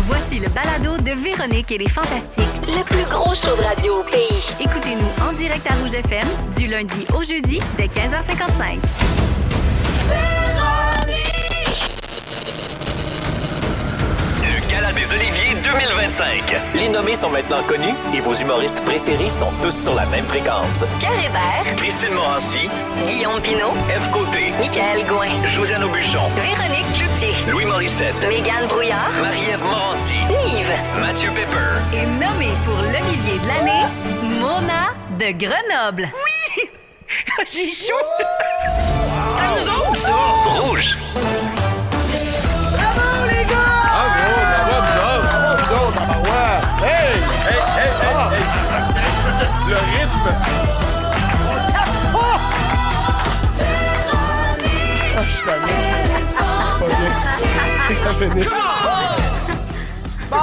Voici le balado de Véronique et les Fantastiques. Le plus gros show de radio au pays. Écoutez-nous en direct à Rouge FM du lundi au jeudi dès 15h55. Le Gala des Oliviers 2025. Les nommés sont maintenant connus et vos humoristes préférés sont tous sur la même fréquence. Pierre Hébert, Christine Morancy, Guillaume Pinault, Ève Côté, Michael Gouin, Josiane Aubuchon, Véronique Cloutier, Louis Morissette, Mégane Brouillard, Marie-Ève Morancy, Yves Mathieu Pepper. et nommé pour l'Olivier de l'année, Mona de Grenoble. Oui! J'ai chaud! C'est à nous autres, ça! Rouge. Bravo, les gars! Le rythme! Je suis tanné. Pas bien. Et que ça finisse. Bon,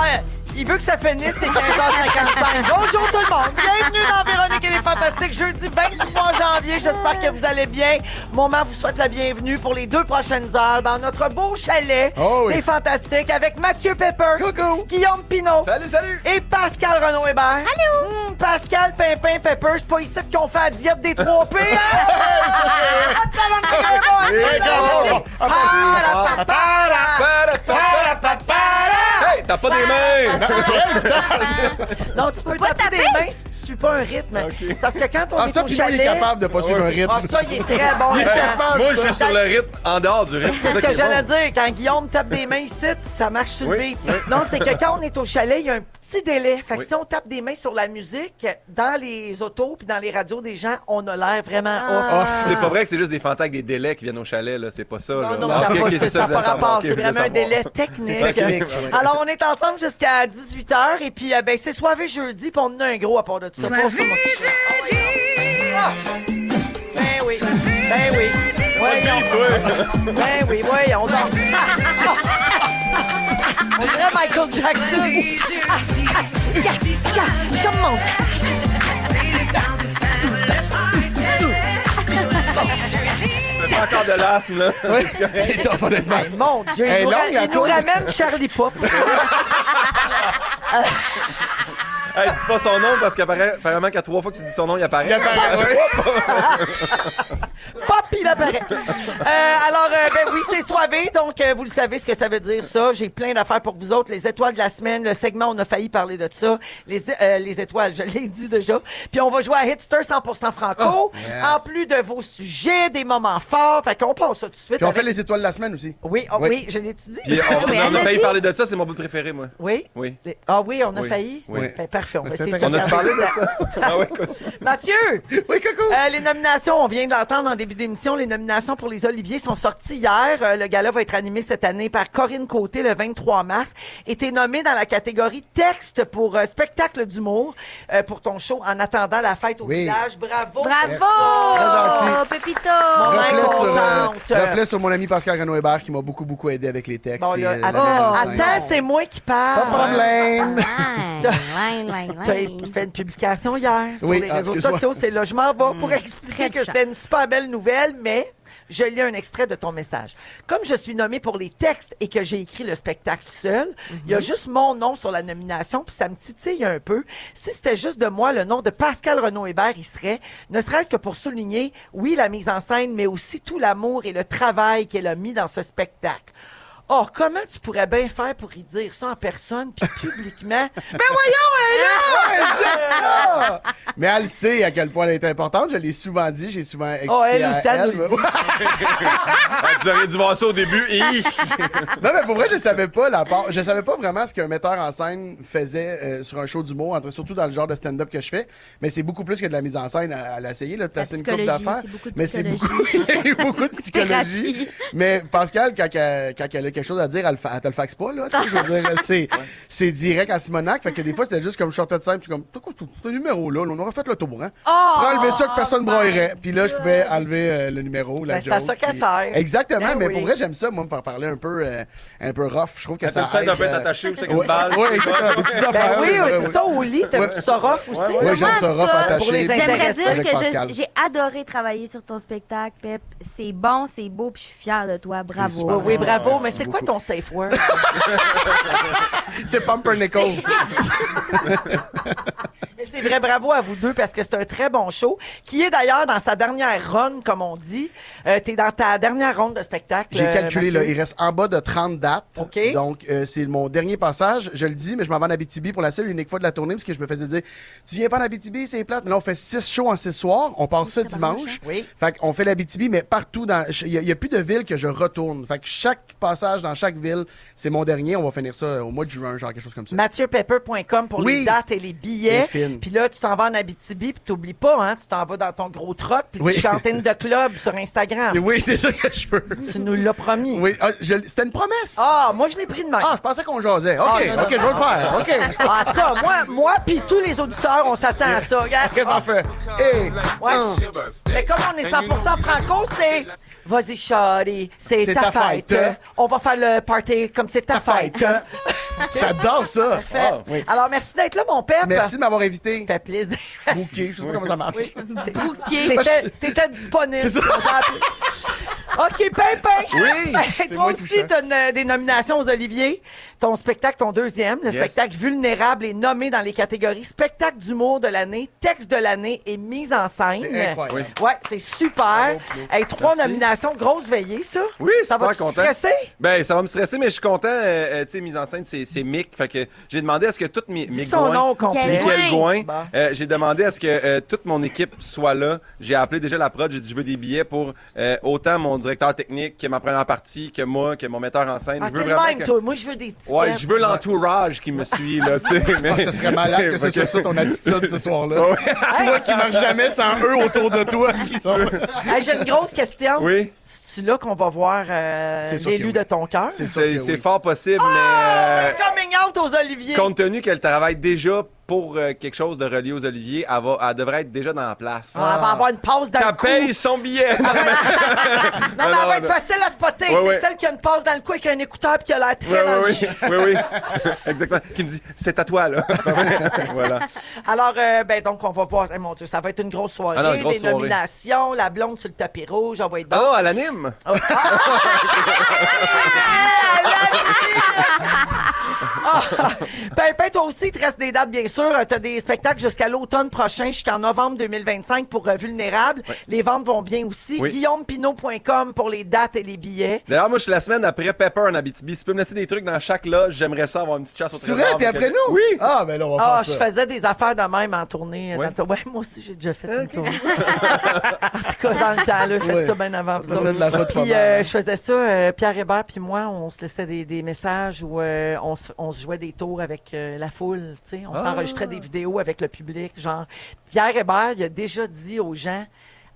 il veut que ça finisse, c'est 15h55. Bonjour tout le monde, bienvenue dans Véronique et les Fantastiques, jeudi 23 janvier. J'espère que vous allez bien. Maman vous souhaite la bienvenue pour les 2 prochaines heures dans notre beau chalet des Fantastiques avec Mathieu Pepper, Coucou. Guillaume Pinault Salut! et Pascal Renaud-Hébert. Allô! Pascal, Pimpin, Pepper, c'est pas ici qu'on fait la diète des 3 P, Hey, t'as pas des mains! Non, tu peux taper des mains si tu suis pas un rythme. Ok. Parce que quand on Ah, est ça, au puis moi, il chalet... est capable de pas suivre un rythme. Ah, ça, il est très bon. Il est capable, Moi, je ça. suis sur le rythme en dehors du rythme. C'est ce ça que qui est j'allais bon. dire. Quand Guillaume tape des mains ici, ça marche sur le Oui, beat. Non, c'est que quand on est au chalet, il y a un petit délai. Fait que Oui. si on tape des mains sur la musique, dans les autos puis dans les radios des gens, on a l'air vraiment off. C'est pas vrai que c'est juste des fantasmes avec des délais qui viennent au chalet, là. C'est pas ça, là. Non, Ah, ça ok, n'a ok, c'est ça, pas rapport. ok, C'est je voulais vraiment un savoir. délai technique. Technique, ouais. Alors, on est ensemble jusqu'à 18h. Et puis, ben, c'est soirée jeudi, puis on en a un gros à part de tout ça. Soirée Ben oui. Ben oui. Voyons. Ben oui, voyons donc. On dirait Michael Jackson. Je me montre. C'est pas encore de l'asthme, là. Oui, c'est top, honnêtement. Hey, mon Dieu, Elle est il nous, longue, il la nous toune. ramène Charlie Pop. Hey, dis pas son nom parce qu'apparemment qu'à 3 fois que tu dis son nom, il apparaît. Pop, il apparaît. Alors, ben oui, c'est soivé. Donc, vous le savez ce que ça veut dire, ça. J'ai plein d'affaires pour vous autres. Les étoiles de la semaine, le segment, on a failli parler de ça. Les étoiles, je l'ai dit déjà. Puis, on va jouer à Hitster 100% Franco. yes. En plus de vos sujets, des moments forts. Fait qu'on passe ça tout de suite. Puis on avec- fait les étoiles de la semaine aussi. Oui, oh, Oui. oui, je l'ai étudié. Puis on a failli parler de ça, c'est mon bout préféré, moi. Oui? Oui. Ah oui, on a Oui. failli? Oui. Ben, parfait, on va Mais essayer de c'était se On a-tu servir parlé de ça? Ah oui, écoute. Mathieu! Oui, coucou. Les nominations, on vient de l'entendre en début d'émission, les nominations pour les Oliviers sont sorties hier. Le gala va être animé cette année par Corinne Côté le 23 mars. Et t'es nommé dans la catégorie texte pour spectacle d'humour pour ton show En attendant la fête au Oui. village. Bravo! Très Pépito! Reflet sur mon ami Pascal Renaud-Hébert qui m'a beaucoup aidé avec les textes. Bon, et, là, la mise en scène. attends, c'est moi qui Pas de parle. problème. T'as fait une publication hier sur Oui, les ah, réseaux excuse-moi. sociaux. C'est là, je m'en vais pour expliquer Très que touchant. c'était une super belle nouvelle, mais je lis un extrait de ton message. Comme je suis nommée pour les textes et que j'ai écrit le spectacle seul, il y a juste mon nom sur la nomination, puis ça me titille un peu. Si c'était juste de moi, le nom de Pascal Renaud-Hébert y serait, ne serait-ce que pour souligner, oui, la mise en scène, mais aussi tout l'amour et le travail qu'elle a mis dans ce spectacle. Oh, comment tu pourrais bien faire pour y dire ça en personne puis publiquement? Ben voyons, elle est là! Ouais, juste ça! Mais elle sait à quel point elle est importante. Je l'ai souvent dit, j'ai souvent expliqué Oh, elle à aussi, elle nous le dit. Tu aurais dû voir ça au début. Non, mais pour vrai, je savais pas la part. Je savais pas vraiment ce qu'un metteur en scène faisait sur un show d'humour, surtout dans le genre de stand-up que je fais. Mais c'est beaucoup plus que de la mise en scène à l'essayer, de placer une coupe psychologie, d'affaires. c'est beaucoup de Mais c'est psychologie. beaucoup, il y a eu beaucoup de psychologie. Thérapie. Mais Pascal, quand elle a quelque chose à dire, elle te le faxe pas, là. Tu sais, je veux dire, c'est direct à Simonac. Fait que des fois, c'était juste comme je sortais de scène, puis comme, t'as quoi, ce numéro-là, on aurait fait le tour, hein? Pour enlever ça que personne broyerait. Puis là, je pouvais enlever le numéro, la Ben, c'est à joke. ça qu'elle puis- sert. Exactement, Ben mais oui. pour vrai, j'aime ça, moi, me faire parler un peu rough. Je trouve que ça Ça aide. un peu être attaché ou c'est avec une Ouais, balle. ouais, exactement. Des petites Ben affaires. oui, là, c'est ça, au lit, t'aimes-tu ça rough aussi? Ouais, j'aime Moi, ça en tout rough cas, attaché. pour les puis J'aimerais intéressant dire avec que Pascal. j'ai adoré travailler sur ton spectacle, Pep. C'est bon, c'est beau, puis je suis fière de toi. Bravo. super. Oui, bravo, mais c'est C'est quoi ton safe word? C'est Pumpernickel. Mais c'est vrai, bravo à vous deux parce que c'est un très bon show qui est d'ailleurs dans sa dernière run, comme on dit. T'es dans ta dernière ronde de spectacle. J'ai calculé, Mathieu. là, il reste en bas de 30 dates. OK. Donc, c'est mon dernier passage. Je le dis, mais je m'en vais en Abitibi pour la seule et unique fois de la tournée parce que je me faisais dire, tu viens pas en Abitibi, c'est plate. Mais là, on fait 6 shows en 6 soirs. On part ça dimanche. Oui. Fait qu'on fait l'Abitibi, mais partout dans, il y a plus de ville que je retourne. Fait que chaque passage dans chaque ville, c'est mon dernier. On va finir ça au mois de juin, genre quelque chose comme ça. MathieuPepper.com pour Oui. les dates et les billets. C'est fine. Puis là, tu t'en vas en Abitibi, puis t'oublies pas, hein, tu t'en vas dans ton gros truck, puis Oui. tu chantes in the club sur Instagram. Et oui, c'est ça que je veux. Tu nous l'as promis. Oui, c'était une promesse. Ah, moi, je l'ai pris de même. Ah, je pensais qu'on jasait. OK, Ah, non, OK, je vais le faire. OK. En tout cas, moi puis tous les auditeurs, on s'attend à ça. Regarde. OK, parfait. Et, Ouais. Mais comme on est 100% franco, c'est... Vas-y, Shawty, c'est ta fête. On va faire le party comme c'est ta fête. J'adore ça. Parfait. Ah, oui. Alors, merci d'être là, mon pep. Merci de m'avoir invité. Ça fait plaisir. Bouquet, je sais pas comment ça marche. Bouquet. T'étais disponible. C'est ça. On t'a appelé. OK, Pimpin. Oui, c'est Toi moins aussi, touchant. t'as des nominations aux Olivier. Ton spectacle, ton deuxième, le Yes. spectacle Vulnérable, est nommé dans les catégories spectacle d'humour de l'année, texte de l'année et mise en scène. C'est incroyable. Ouais, c'est super. Bravo, Pio. Hey, 3 Merci. nominations, grosse veillée, ça. Oui, Ça super va te content. stresser? Ben, ça va me stresser, mais je suis content. Tu sais, mise en scène, c'est Mick. Fait que j'ai demandé à ce que toutes mes Dis son Gouin- nom au complet. Quel- Michael Gouin. Bon. J'ai demandé à ce que toute mon équipe soit là. J'ai appelé déjà la prod. J'ai dit je veux des billets pour autant mon directeur technique que ma première partie, que moi, que mon metteur en scène. Ah, je veux t'es le vraiment même, que... toi. Moi, je veux des tickets. Ouais, je veux l'entourage qui me suit, là, tu sais. Mais... Ah, ce serait malade que ce soit ça ton attitude ce soir-là. Toi qui marches jamais sans eux autour de toi qui sont. Hey, j'ai une grosse question. Oui, C'est là qu'on va voir C'est sûr que l'élu oui. de ton cœur. sûr que c'est oui. fort possible, Coming out aux Oliviers. compte tenu qu'elle travaille déjà pour quelque chose de relié aux Oliviers, elle devrait être déjà dans la place. Ah, elle va avoir une pause dans le Qu'elle cou. paye son billet! Non, mais elle va être facile à spotter. Ouais, c'est ouais. celle qui a une pause dans le cou avec un écouteur puis qui a l'air très Oui, dans le oui, chien. oui, oui, oui. Exactement. Qui me dit, c'est à toi, là. Voilà. Alors, ben, donc, on va voir. Eh, mon Dieu, ça va être une grosse soirée. Ah non, une grosse des soirée. nominations, la blonde sur le tapis rouge. On va être Oh, elle anime! Ben, toi aussi, il te reste des dates, bien sûr. Tu as des spectacles jusqu'à l'automne prochain, jusqu'en novembre 2025 pour Vulnérable. Les ventes vont bien aussi. Oui. GuillaumePinot.com pour les dates et les billets. D'ailleurs, moi, je suis la semaine après Pepper en Abitibi. Si tu peux me laisser des trucs dans chaque loge, j'aimerais ça avoir une petite chasse au C'est trésor. vrai, t'es après nous? Oui! Ah, ben là, on va Ah, faire je ça. faisais des affaires de même en tournée. Ouais. Ouais, moi aussi, j'ai déjà fait une tournée. En tout cas, dans le temps, là, je faisais Ouais. ça bien avant vous Ça faisait autres. de la route pas Puis mal. je faisais ça, Pierre Hébert puis moi, on se laissait des messages où on se jouait des tours avec la foule, tu sais. On s'enregistrait des vidéos avec le public, genre. Pierre Hébert, il a déjà dit aux gens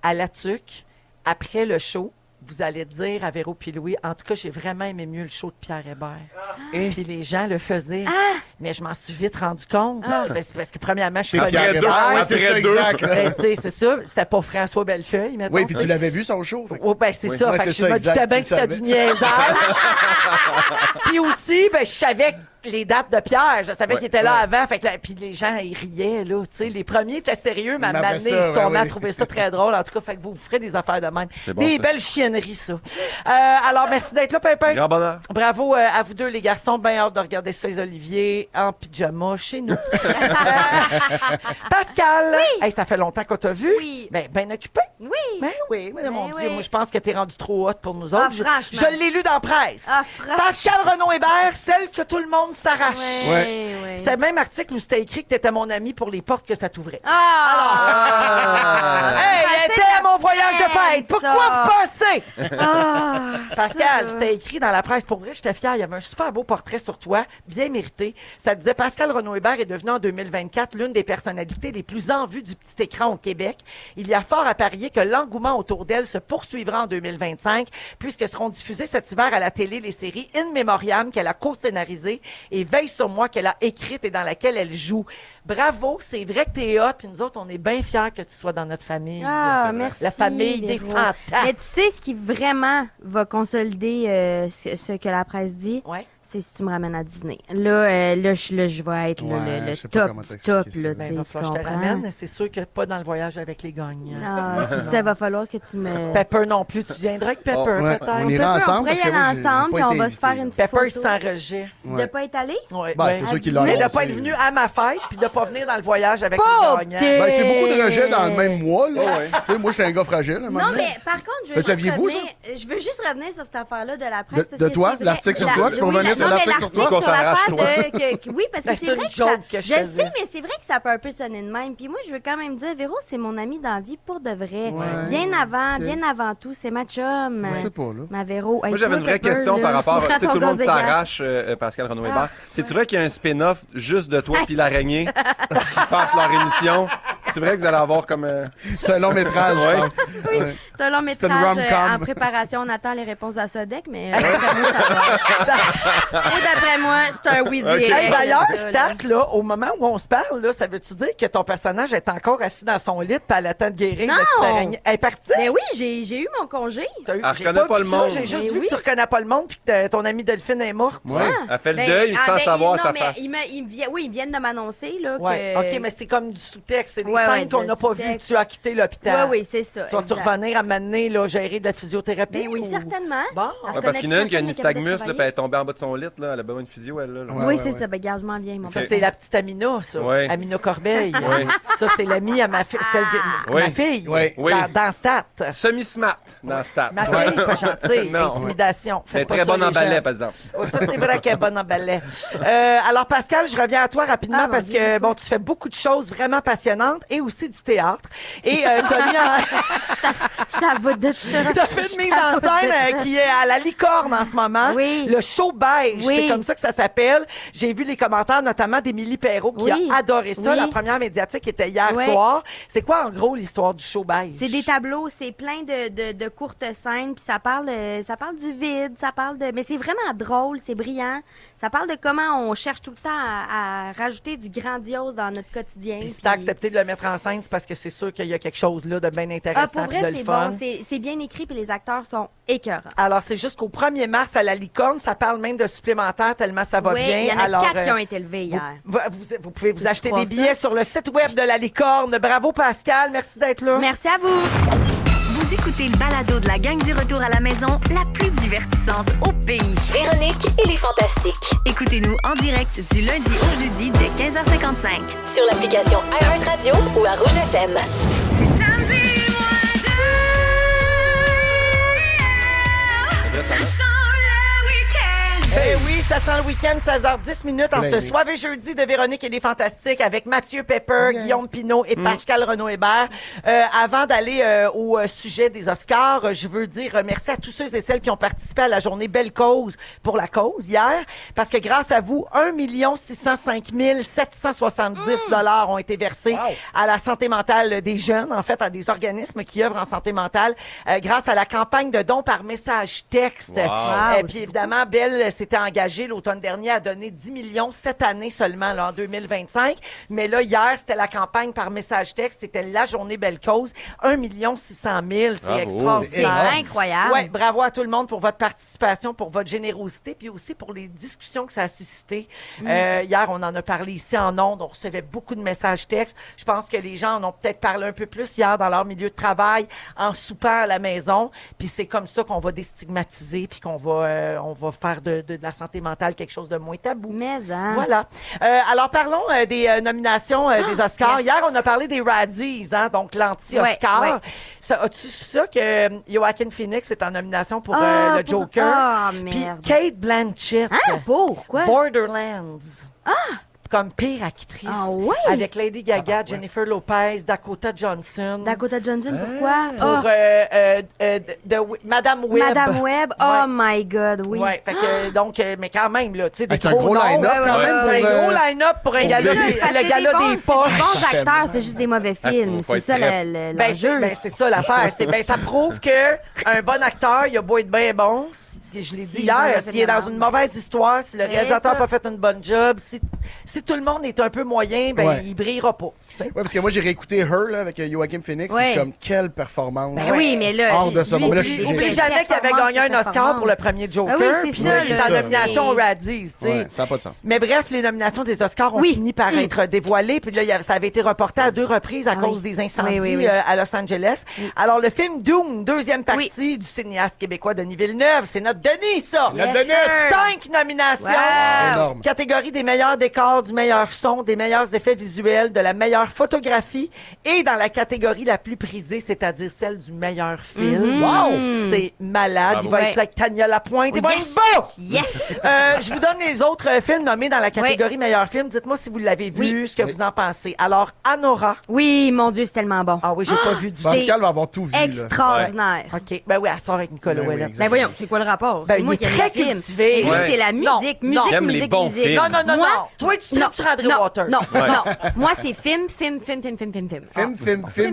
à la tuque, après le show, vous allez dire à Véro puis Louis, en tout cas, j'ai vraiment aimé mieux le show de Pierre Hébert. Puis les gens le faisaient. Mais je m'en suis vite rendu compte. Ben, c'est parce que premièrement, je suis C'est connue. Pierre deux, Hébert, ouais, c'est après ça, deux. exact. là. Ben, tu sais, c'est ça. C'était pas François Bellefeuille, mettons. Oui, puis tu l'avais vu son show. fait que- Oh, ben, c'est ça. Ouais, Fait que c'est je ça, me exact, doutais bien tu que c'était le du niaisage. Puis aussi, ben, je savais les dates de Pierre. Je savais qu'il était là avant. Fait que là, puis les gens, ils riaient, là. Tu sais, les premiers étaient sérieux, mais à un Mais moment après donné, ils ça, se sont ben mis à oui. trouver ça très drôle. En tout cas, fait que vous ferez des affaires de même. C'est bon, Des ça. belles chienneries, ça. Alors, merci d'être là, Pimpin. Grand bonheur. Bravo à vous deux, les garçons. Bien hâte de regarder ça, les Olivier, en pyjama chez nous. Pascal! Oui. Hey, ça fait longtemps qu'on t'a vu. Oui. Ben occupé. Oui. Ben oui, mais mon Ben Dieu, oui. moi je pense que t'es rendu trop haute pour nous Ah, autres. franchement. Je l'ai lu dans la presse. Ah, franchement. Pascal Renaud-Hébert, celle que tout le monde s'arrache. Ouais. C'est le même article où c'était écrit que t'étais mon ami pour les portes que ça t'ouvrait. Ah! Hey, elle était à mon voyage de fête. Pourquoi vous pensez? Ah, Pascal, ça. c'était écrit dans la presse. Pour vrai, j'étais fière. Il y avait un super beau portrait sur toi, bien mérité. Ça disait Pascal Renaud-Hébert est devenu en 2024 l'une des personnalités les plus en vue du petit écran au Québec. Il y a fort à parier que l'engouement autour d'elle se poursuivra en 2025, puisque seront diffusées cet hiver à la télé les séries In Memoriam qu'elle a co-scénarisées et Veille sur moi qu'elle a écrite et dans laquelle elle joue. Bravo, c'est vrai que t'es hot, puis nous autres, on est bien fiers que tu sois dans notre famille. Ah, merci. La famille des Véro. fantasmes. Mais tu sais, ce qui vraiment va consolider ce que la presse dit, Ouais. c'est si tu me ramènes à Disney. Là, je vais être Ouais, le je sais pas top comment du t'expliquer top, ça. là, Ben, tu il va sais, falloir que je te ramène. C'est sûr que pas dans le voyage avec les gagnants. Ah, ça, il va falloir que tu me... Pepper non plus. Tu viendras avec Pepper, Ouais, peut-être. on ira Pepper, ensemble. on pourrait parce y que moi, aller j'ai ensemble, pas puis on été va se invité, faire là. une petite Pepper, il photo. s'en rejet. Ouais. De pas être allé? Ouais, Ben, ouais. c'est sûr qu'il l'a Mais de annoncé. pas être venu à ma fête puis de pas venir dans le voyage avec Pauvre les gagnants. t'es- Ben, c'est beaucoup de rejets dans le même mois, là. Ouais. Tu sais, moi, j'étais un gars fragile, à un moment Non, donné. mais par contre, je veux, Mais juste saviez-vous, revenir, je veux juste revenir sur cette affaire-là de la presse. De- parce de que toi? c'est vrai- L'article sur toi? Tu peux oui, revenir sur non, mais l'article sur toi? Qu'on s'arrache, l'affaire toi. oui, parce que Ben, c'est c'est vrai une que joke que je je faisais. sais, mais c'est vrai que ça peut un peu sonner de même. Puis moi, je veux quand même dire, Véro, c'est mon ami dans la vie pour de vrai. Ouais. Bien avant tout, c'est ma chum. Je sais pas, là. Ma Véro. Hey, Moi, j'avais toi, une vraie Pepper, question là, par rapport. Tu prends sais, ton tout le monde gaz égal. s'arrache, Pascal Renaud-Hébert. Ah, C'est-tu vrai qu'il y a un spin-off juste de toi puis l'araignée qui partent leur émission? C'est vrai que vous allez avoir comme. C'est un long métrage, Ouais. je pense. Oui, Ouais. c'est un long C'est une métrage rom-com. en préparation. On attend les réponses à Sodec, mais d'après moi, ça va. Et d'après moi, c'est un oui direct. Hey, d'ailleurs, ça, là. Stat, là, au moment où on se parle, là, ça veut-tu dire que ton personnage est encore assis dans son lit puis elle attend de guérir Non! de cette araignée? Elle est partie? Ben oui, j'ai eu mon congé. T'as eu- Elle j'ai reconnaît pas vu le ça, monde. J'ai juste Mais vu oui. que tu reconnais pas le monde puis que ton amie Delphine est morte. Ouais. Elle fait le Ben, deuil sans ben, savoir non, sa mais face. ils viennent de m'annoncer là, Ouais. que... OK, mais c'est comme du sous-texte. C'est des Ouais, scènes ouais, qu'on de n'a pas vues. sous-texte. Tu as quitté l'hôpital. Oui, c'est ça. Tu vas-tu exact. revenir à m'amener, là, gérer de la physiothérapie? Ben oui, ou- certainement. Bon. Elle Ouais, parce qu'il y en a une qui a un reconnaît quelqu'un nystagmus, là, qui puis elle est tombée en bas de son lit, là. Elle a besoin de physio, elle, là. Ouais, Oui, ouais, c'est ouais. ça. Ben, garde, je m'en viens, mon Ça, père. c'est la petite Amina, ça. Ouais. Amina Corbeil. Ouais. Ça, c'est l'amie à ma fille. Oui. Ma fille. Oui. Oui. Dans Stat. Semi-smart dans Stat. Ma fille, pas gentille. Non. Intimidation. Elle est Faites pas très ça, bonne en les gens. ballet, par exemple. Oh, ça, c'est vrai qu'elle est bonne en ballet. Alors, Pascal, je reviens à toi rapidement Ah, mon parce Dieu. que, bon, tu fais beaucoup de choses vraiment passionnantes et aussi du théâtre. Et t'as mis Je t'avoue de ça. t'as fait une mise en scène qui est à la licorne en ce moment. Oui. Le show beige, Oui. c'est comme ça que ça s'appelle. J'ai vu les commentaires notamment d'Émilie Perrault qui Oui. a adoré ça. Oui. La première médiatique était hier Ouais. soir. C'est quoi, en gros, l'histoire du show beige? C'est des tableaux, c'est plein de courtes scènes, puis ça parle du vide, ça parle de... Mais c'est vraiment drôle, c'est brillant. Ça parle de comment on cherche tout le temps à rajouter du grandiose dans notre quotidien. Puis si t'as accepté de le mettre en scène, c'est parce que c'est sûr qu'il y a quelque chose là de bien intéressant Ah, pour puis vrai, de le c'est fun. bon, c'est bien écrit, puis les acteurs sont écœurants. Alors, c'est jusqu'au 1er mars à la licorne. Ça parle même de supplémentaires tellement ça va Oui, bien. il y en a Alors, 4 qui ont été levés hier. vous pouvez vous acheter crois des billets ça? sur le site web de la licorne. Bravo, Pascal. Merci d'être là. Merci à vous. Vous écoutez le balado de la gang du retour à la maison, la plus divertissante au pays. Véronique et les Fantastiques. Écoutez-nous en direct du lundi au jeudi dès 15h55. Sur l'application iHeartRadio ou à Rouge FM. C'est samedi, ça sent le week-end. Eh oui, ça sent le week-end, 16h10 en ce Plein. soir et jeudi de Véronique et les Fantastiques avec Mathieu Pepper, Guillaume Pinault et Pascal Renaud-Hébert. Avant d'aller au sujet des Oscars, je veux dire merci à tous ceux et celles qui ont participé à la journée Belle Cause pour la cause hier, parce que grâce à vous, 1 605 770 $ ont été versés à la santé mentale des jeunes, en fait, à des organismes qui œuvrent en santé mentale, grâce à la campagne de dons par message texte. Wow. Puis évidemment, Belle s'était engagée l'automne dernier à donner 10 millions cette année seulement, là, en 2025. Mais là, hier, c'était la campagne par message texte. C'était la journée Belle Cause. 1 600 000. C'est Bravo. extraordinaire. C'est incroyable. Ouais, bravo à tout le monde pour votre participation, pour votre générosité, puis aussi pour les discussions que ça a suscité. Hier, on en a parlé ici en ondes. On recevait beaucoup de messages textes. Je pense que les gens en ont peut-être parlé un peu plus hier dans leur milieu de travail, en soupant à la maison. Puis c'est comme ça qu'on va déstigmatiser, puis qu'on va, on va faire de la santé mentale quelque chose de moins tabou. Mais, hein. Voilà. Alors, parlons des nominations des Oscars. yes. Hier, on a parlé des Razzies, hein, donc l'anti-Oscar. Ouais, ouais. As-tu su ça que Joaquin Phoenix est en nomination pour Ah, le pour- Joker? Ah, Puis merde. Kate Blanchett, Hein? Pourquoi? Borderlands. Comme pire actrice. Ah ouais? Avec Lady Gaga, Jennifer Lopez, Dakota Johnson. Dakota Johnson, pourquoi? Pour Madame Webb. Madame Webb, oh my God, oui. Ouais, fait que, donc, mais quand même, là, tu sais, des C'est un gros noms, line-up ouais, quand ouais, même ouais, pour... un gros line-up pour un C'est gala, ça, c'est parce que le gala des c'est poches. des bons acteurs, c'est juste des mauvais films. faut C'est être ça prêt. l'enjeu. Ben, c'est ça l'affaire. Ça prouve que un bon acteur, il a beau être bien bon, je l'ai dit Si, hier, voilà, s'il est dans une mauvaise histoire, si le C'est réalisateur n'a ça. pas fait une bonne job, si tout le monde est un peu moyen, ben Ouais. il brillera pas. tu sais. Ouais, parce que moi, j'ai réécouté Her là, avec Joaquin Phoenix. Ouais. Puis je suis comme, quelle performance. Ben oui, mais là. Hors de ce lui, monde. Là, c'est- j'ai- Oublie j'ai- jamais qu'il avait gagné un Oscar pour le performance. premier Joker. Ah oui, c'est puis ça, il est là, en nomination c'est- aux Razzies, tu sais. Ouais, ça n'a pas de sens. Mais bref, les nominations des Oscars ont Oui. fini par être dévoilées. Puis là, ça avait été reporté à 2 reprises à Ah cause oui. des incendies Oui. à Los Angeles. Alors, le film Dune, deuxième partie du cinéaste québécois Denis Villeneuve, c'est notre Denis, ça! Notre Yes, Denis! sir. 5 nominations! Wow. Énorme. Catégorie des meilleurs décors, du meilleur son, des meilleurs effets visuels, de la meilleure photographie et dans la catégorie la plus prisée, c'est-à-dire celle du meilleur film. Wow! C'est malade. Bravo. Il va Ouais. être là avec Tania Lapointe. Il va Yes! être beau! Yes! Je vous donne les autres films nommés dans la catégorie meilleur film. Dites-moi si vous l'avez vu, Oui. ce que vous en pensez. Alors, Anora. Oui, mon Dieu, c'est tellement bon. Ah oui, j'ai pas vu du Bon. Pascal va avoir tout vu. là. Extraordinaire. OK. Ben oui, elle sort avec Nicolas Ben oui, Ouellet. exact. Ben voyons, c'est quoi le rapport? Ben, C'est moi il est qui aime très le film. cultivé. Et lui, Ouais. c'est la Non, musique, non. musique, J'aime les musique, bons musique. films. Non, non, non, Moi- non. Toi, tu tripes sur André non, Waters. non, Ouais. non. Moi, c'est film. Film,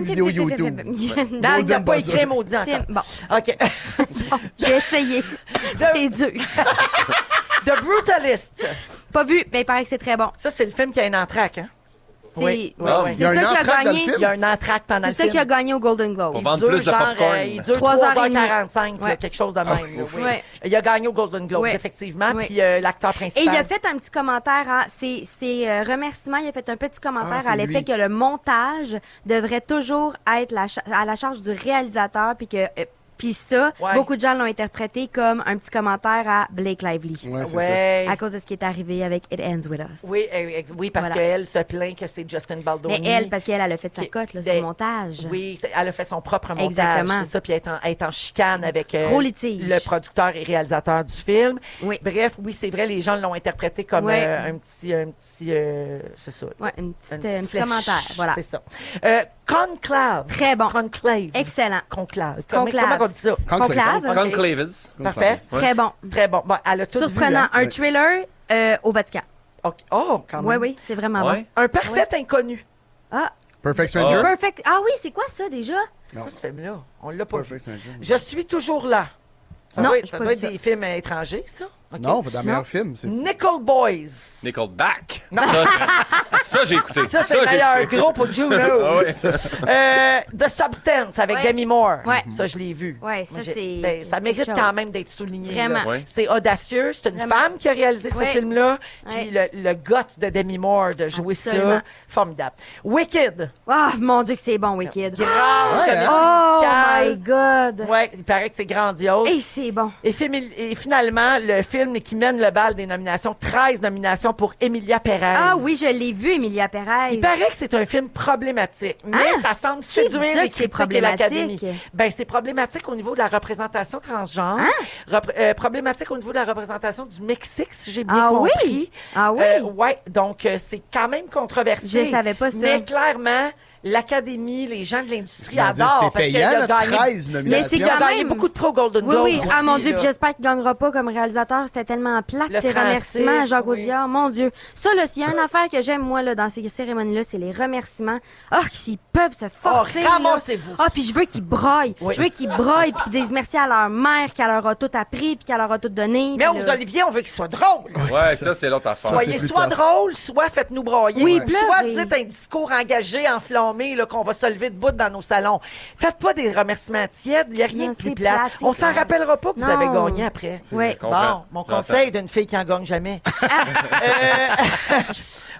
vidéo YouTube. Non, il n'a Golden pas buzzer. écrit maudit encore. Film. Bon, OK. j'ai essayé. C'est dur. The Brutalist. Pas vu, mais il paraît que c'est très bon. Ça, c'est le film qui a une entraque, hein? C'est Oui, oui, Ah, oui. Il y a c'est un ça qui a entracte dans le gagné. film? Il y a un entraque pendant le C'est ça film. qui a gagné au Golden Globe. Pour vendre plus de popcorn. Il dure 3h30. 3h45, là, Ouais. quelque chose de même. là, oui. Ouais. Il a gagné au Golden Globe, Ouais. effectivement, Ouais. puis l'acteur principal. Et il a fait un petit commentaire, ses remerciements, il a fait un petit commentaire c'est à l'effet lui. que le montage devrait toujours être à la charge du réalisateur, puis que puis ça, Ouais. beaucoup de gens l'ont interprété comme un petit commentaire à Blake Lively. Ouais, c'est Ouais. À cause de ce qui est arrivé avec It Ends With Us. Oui, oui, parce Voilà. qu'elle se plaint que c'est Justin Baldoni. Mais elle, parce qu'elle a fait sa Qui- cote, là, des- sur le montage. Oui, elle a fait son propre montage. Exactement. C'est ça, puis elle est en chicane avec Gros litige. le producteur et réalisateur du film. Oui. Bref, oui, c'est vrai, les gens l'ont interprété comme Ouais. un petit, c'est ça. Ouais, un Une petit petite flèche. commentaire, voilà. C'est ça. Conclave. Très bon. Conclave. Excellent. Conclave. Conclave. Comment on dit ça? Conclave. Conclaves. Parfait. Très bon. Très bon. Bon, elle a tout Surprenant. vu. Hein? Un thriller au Vatican. OK. Oh, quand même. Oui, oui, c'est vraiment Ouais. Un parfait inconnu. bon. Ah, Perfect Stranger? Perfect. Ah oui, c'est quoi ça déjà? C'est quoi ce film-là? On l'a pas vu. Perfect Stranger. Je suis toujours là. Ça Non, doit j'ai être, ça pas doit vu être des films étrangers, ça? OK. Non, pas dans le meilleur film. C'est Nickel Boys. Nickelback. Ça, j'ai écouté. Ça, c'est le j'ai meilleur écouté. groupe au Juno. Ah ouais. The Substance avec Ouais. Demi Moore. Ouais. Ça, je l'ai vu. Ouais, ça, Moi, c'est ben, ça quelque mérite chose. quand même d'être souligné. Vraiment. là. Ouais. C'est audacieux. C'est une Vraiment. femme qui a réalisé ce Ouais. film-là. Ouais. Puis le goth de Demi Moore de jouer Absolument. ça, formidable. Wicked. Ah, mon Dieu, que c'est bon, Wicked. Grande comédie Oh my musicale. God. Ouais, il paraît que c'est grandiose. Et c'est bon. Et finalement, le film qui mène le bal des nominations, 13 nominations pour Emilia Pérez. Ah oui, je l'ai vu, Emilia Pérez. Il paraît que c'est un film problématique, mais Ah! ça semble Qui séduire dit ça les que c'est critiques et l'Académie. problématique? Ben, c'est problématique au niveau de la représentation transgenre, problématique au niveau de la représentation du Mexique, si j'ai bien Ah oui? compris. Ah oui? Ouais, donc c'est quand même controversé. Je savais pas ça. Mais clairement, l'Académie, les gens de l'industrie C'est-à-dire, adorent c'est parce qu'il payant, a là, gagné. 13 Mais nominations. c'est Il a quand gagné même- beaucoup de prix au Golden Oui, Globe. oui. Ah, aussi, mon Dieu, là. puis j'espère qu'il gagnera pas comme réalisateur. C'était tellement plate, Le ces français, remerciements à Jacques oui. Audiard. Mon Dieu. Ça, là, s'il y a une affaire que j'aime, moi, là, dans ces cérémonies-là, c'est les remerciements. Ah, s'ils peuvent se forcer. Oh, là. ramassez-vous. Ah, puis je veux qu'ils broient. Oui. Je veux qu'ils broient, puis qu'ils disent merci à leur mère, qu'elle leur a tout appris, puis qu'elle leur a tout donné. Mais puis aux là- Olivier, on veut qu'il soit drôle. Ouais, ça, c'est l'autre affaire. Soit- Soyez c'est plus soit tough. drôle, soit faites-nous broyer. Oui, soit pleurez. dites un discours engagé, enflammé, là, qu'on va se lever debout dans nos salons. Faites pas des remerciements tièdes, il n'y a rien Non, de plus c'est plat. plate, c'est On s'en plate. rappellera pas que vous Non. avez gagné après. Oui. Je comprends. Bon, mon J'entends. conseil d'une fille qui en gagne jamais.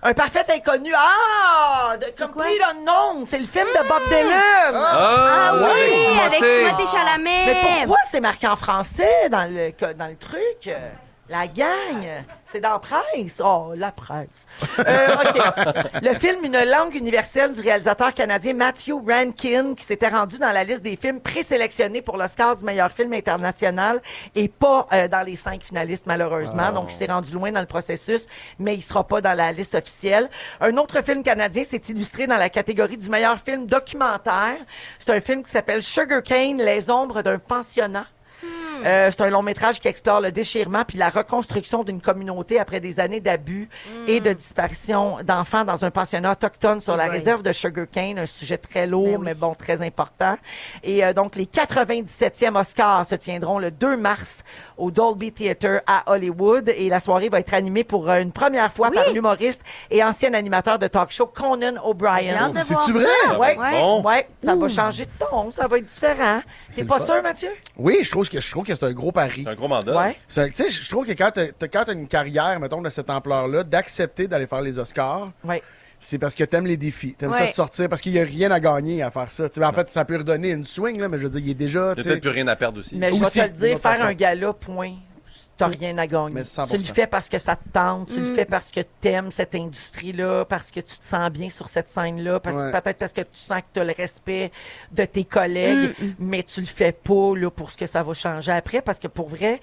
Un parfait inconnu. Ah! The quoi? Complete Unknown. C'est le film de Bob Dylan. Ah oui, ouais, avec Timothée. Timothée Chalamet. Mais pourquoi c'est marqué en français dans le truc? La gang, c'est dans Presse. Oh, la presse. OK. Le film Une langue universelle du réalisateur canadien Matthew Rankin, qui s'était rendu dans la liste des films présélectionnés pour l'Oscar du meilleur film international et pas dans les 5 finalistes, malheureusement. Donc, il s'est rendu loin dans le processus, mais il sera pas dans la liste officielle. Un autre film canadien s'est illustré dans la catégorie du meilleur film documentaire. C'est un film qui s'appelle Sugar Cane, Les ombres d'un pensionnat. C'est un long-métrage qui explore le déchirement puis la reconstruction d'une communauté après des années d'abus et de disparition d'enfants dans un pensionnat autochtone sur la réserve de Sugarcane. Un sujet très lourd, mais bon, très important. Et donc, les 97e Oscars se tiendront le 2 mars au Dolby Theatre à Hollywood. Et la soirée va être animée pour une première fois par l'humoriste et ancien animateur de talk show Conan O'Brien. C'est-tu vrai? Oui, bon. ça va changer de ton, ça va être différent. C'est T'es pas le sûr, Mathieu? Oui, je trouve que c'est un gros pari. C'est un gros mandat. Ouais. Tu sais, je trouve que quand t'as une carrière, mettons, de cette ampleur-là, d'accepter d'aller faire les Oscars, Oui. c'est parce que t'aimes les défis. T'aimes ça de sortir, parce qu'il y a rien à gagner à faire ça. Tu sais, en fait, ça peut redonner une swing, là, mais je veux dire, il est déjà, Il tu n'y a sais... peut-être plus rien à perdre aussi. Mais je vais Aussi, te le dire, d'une faire autre façon. un gala, point. T'as rien à gagner. Mais 100%. Tu le fais parce que ça te tente, tu le fais parce que t'aimes cette industrie-là, parce que tu te sens bien sur cette scène-là, peut-être parce que tu sens que tu as le respect de tes collègues, mais tu le fais pas là, pour ce que ça va changer après, parce que pour vrai,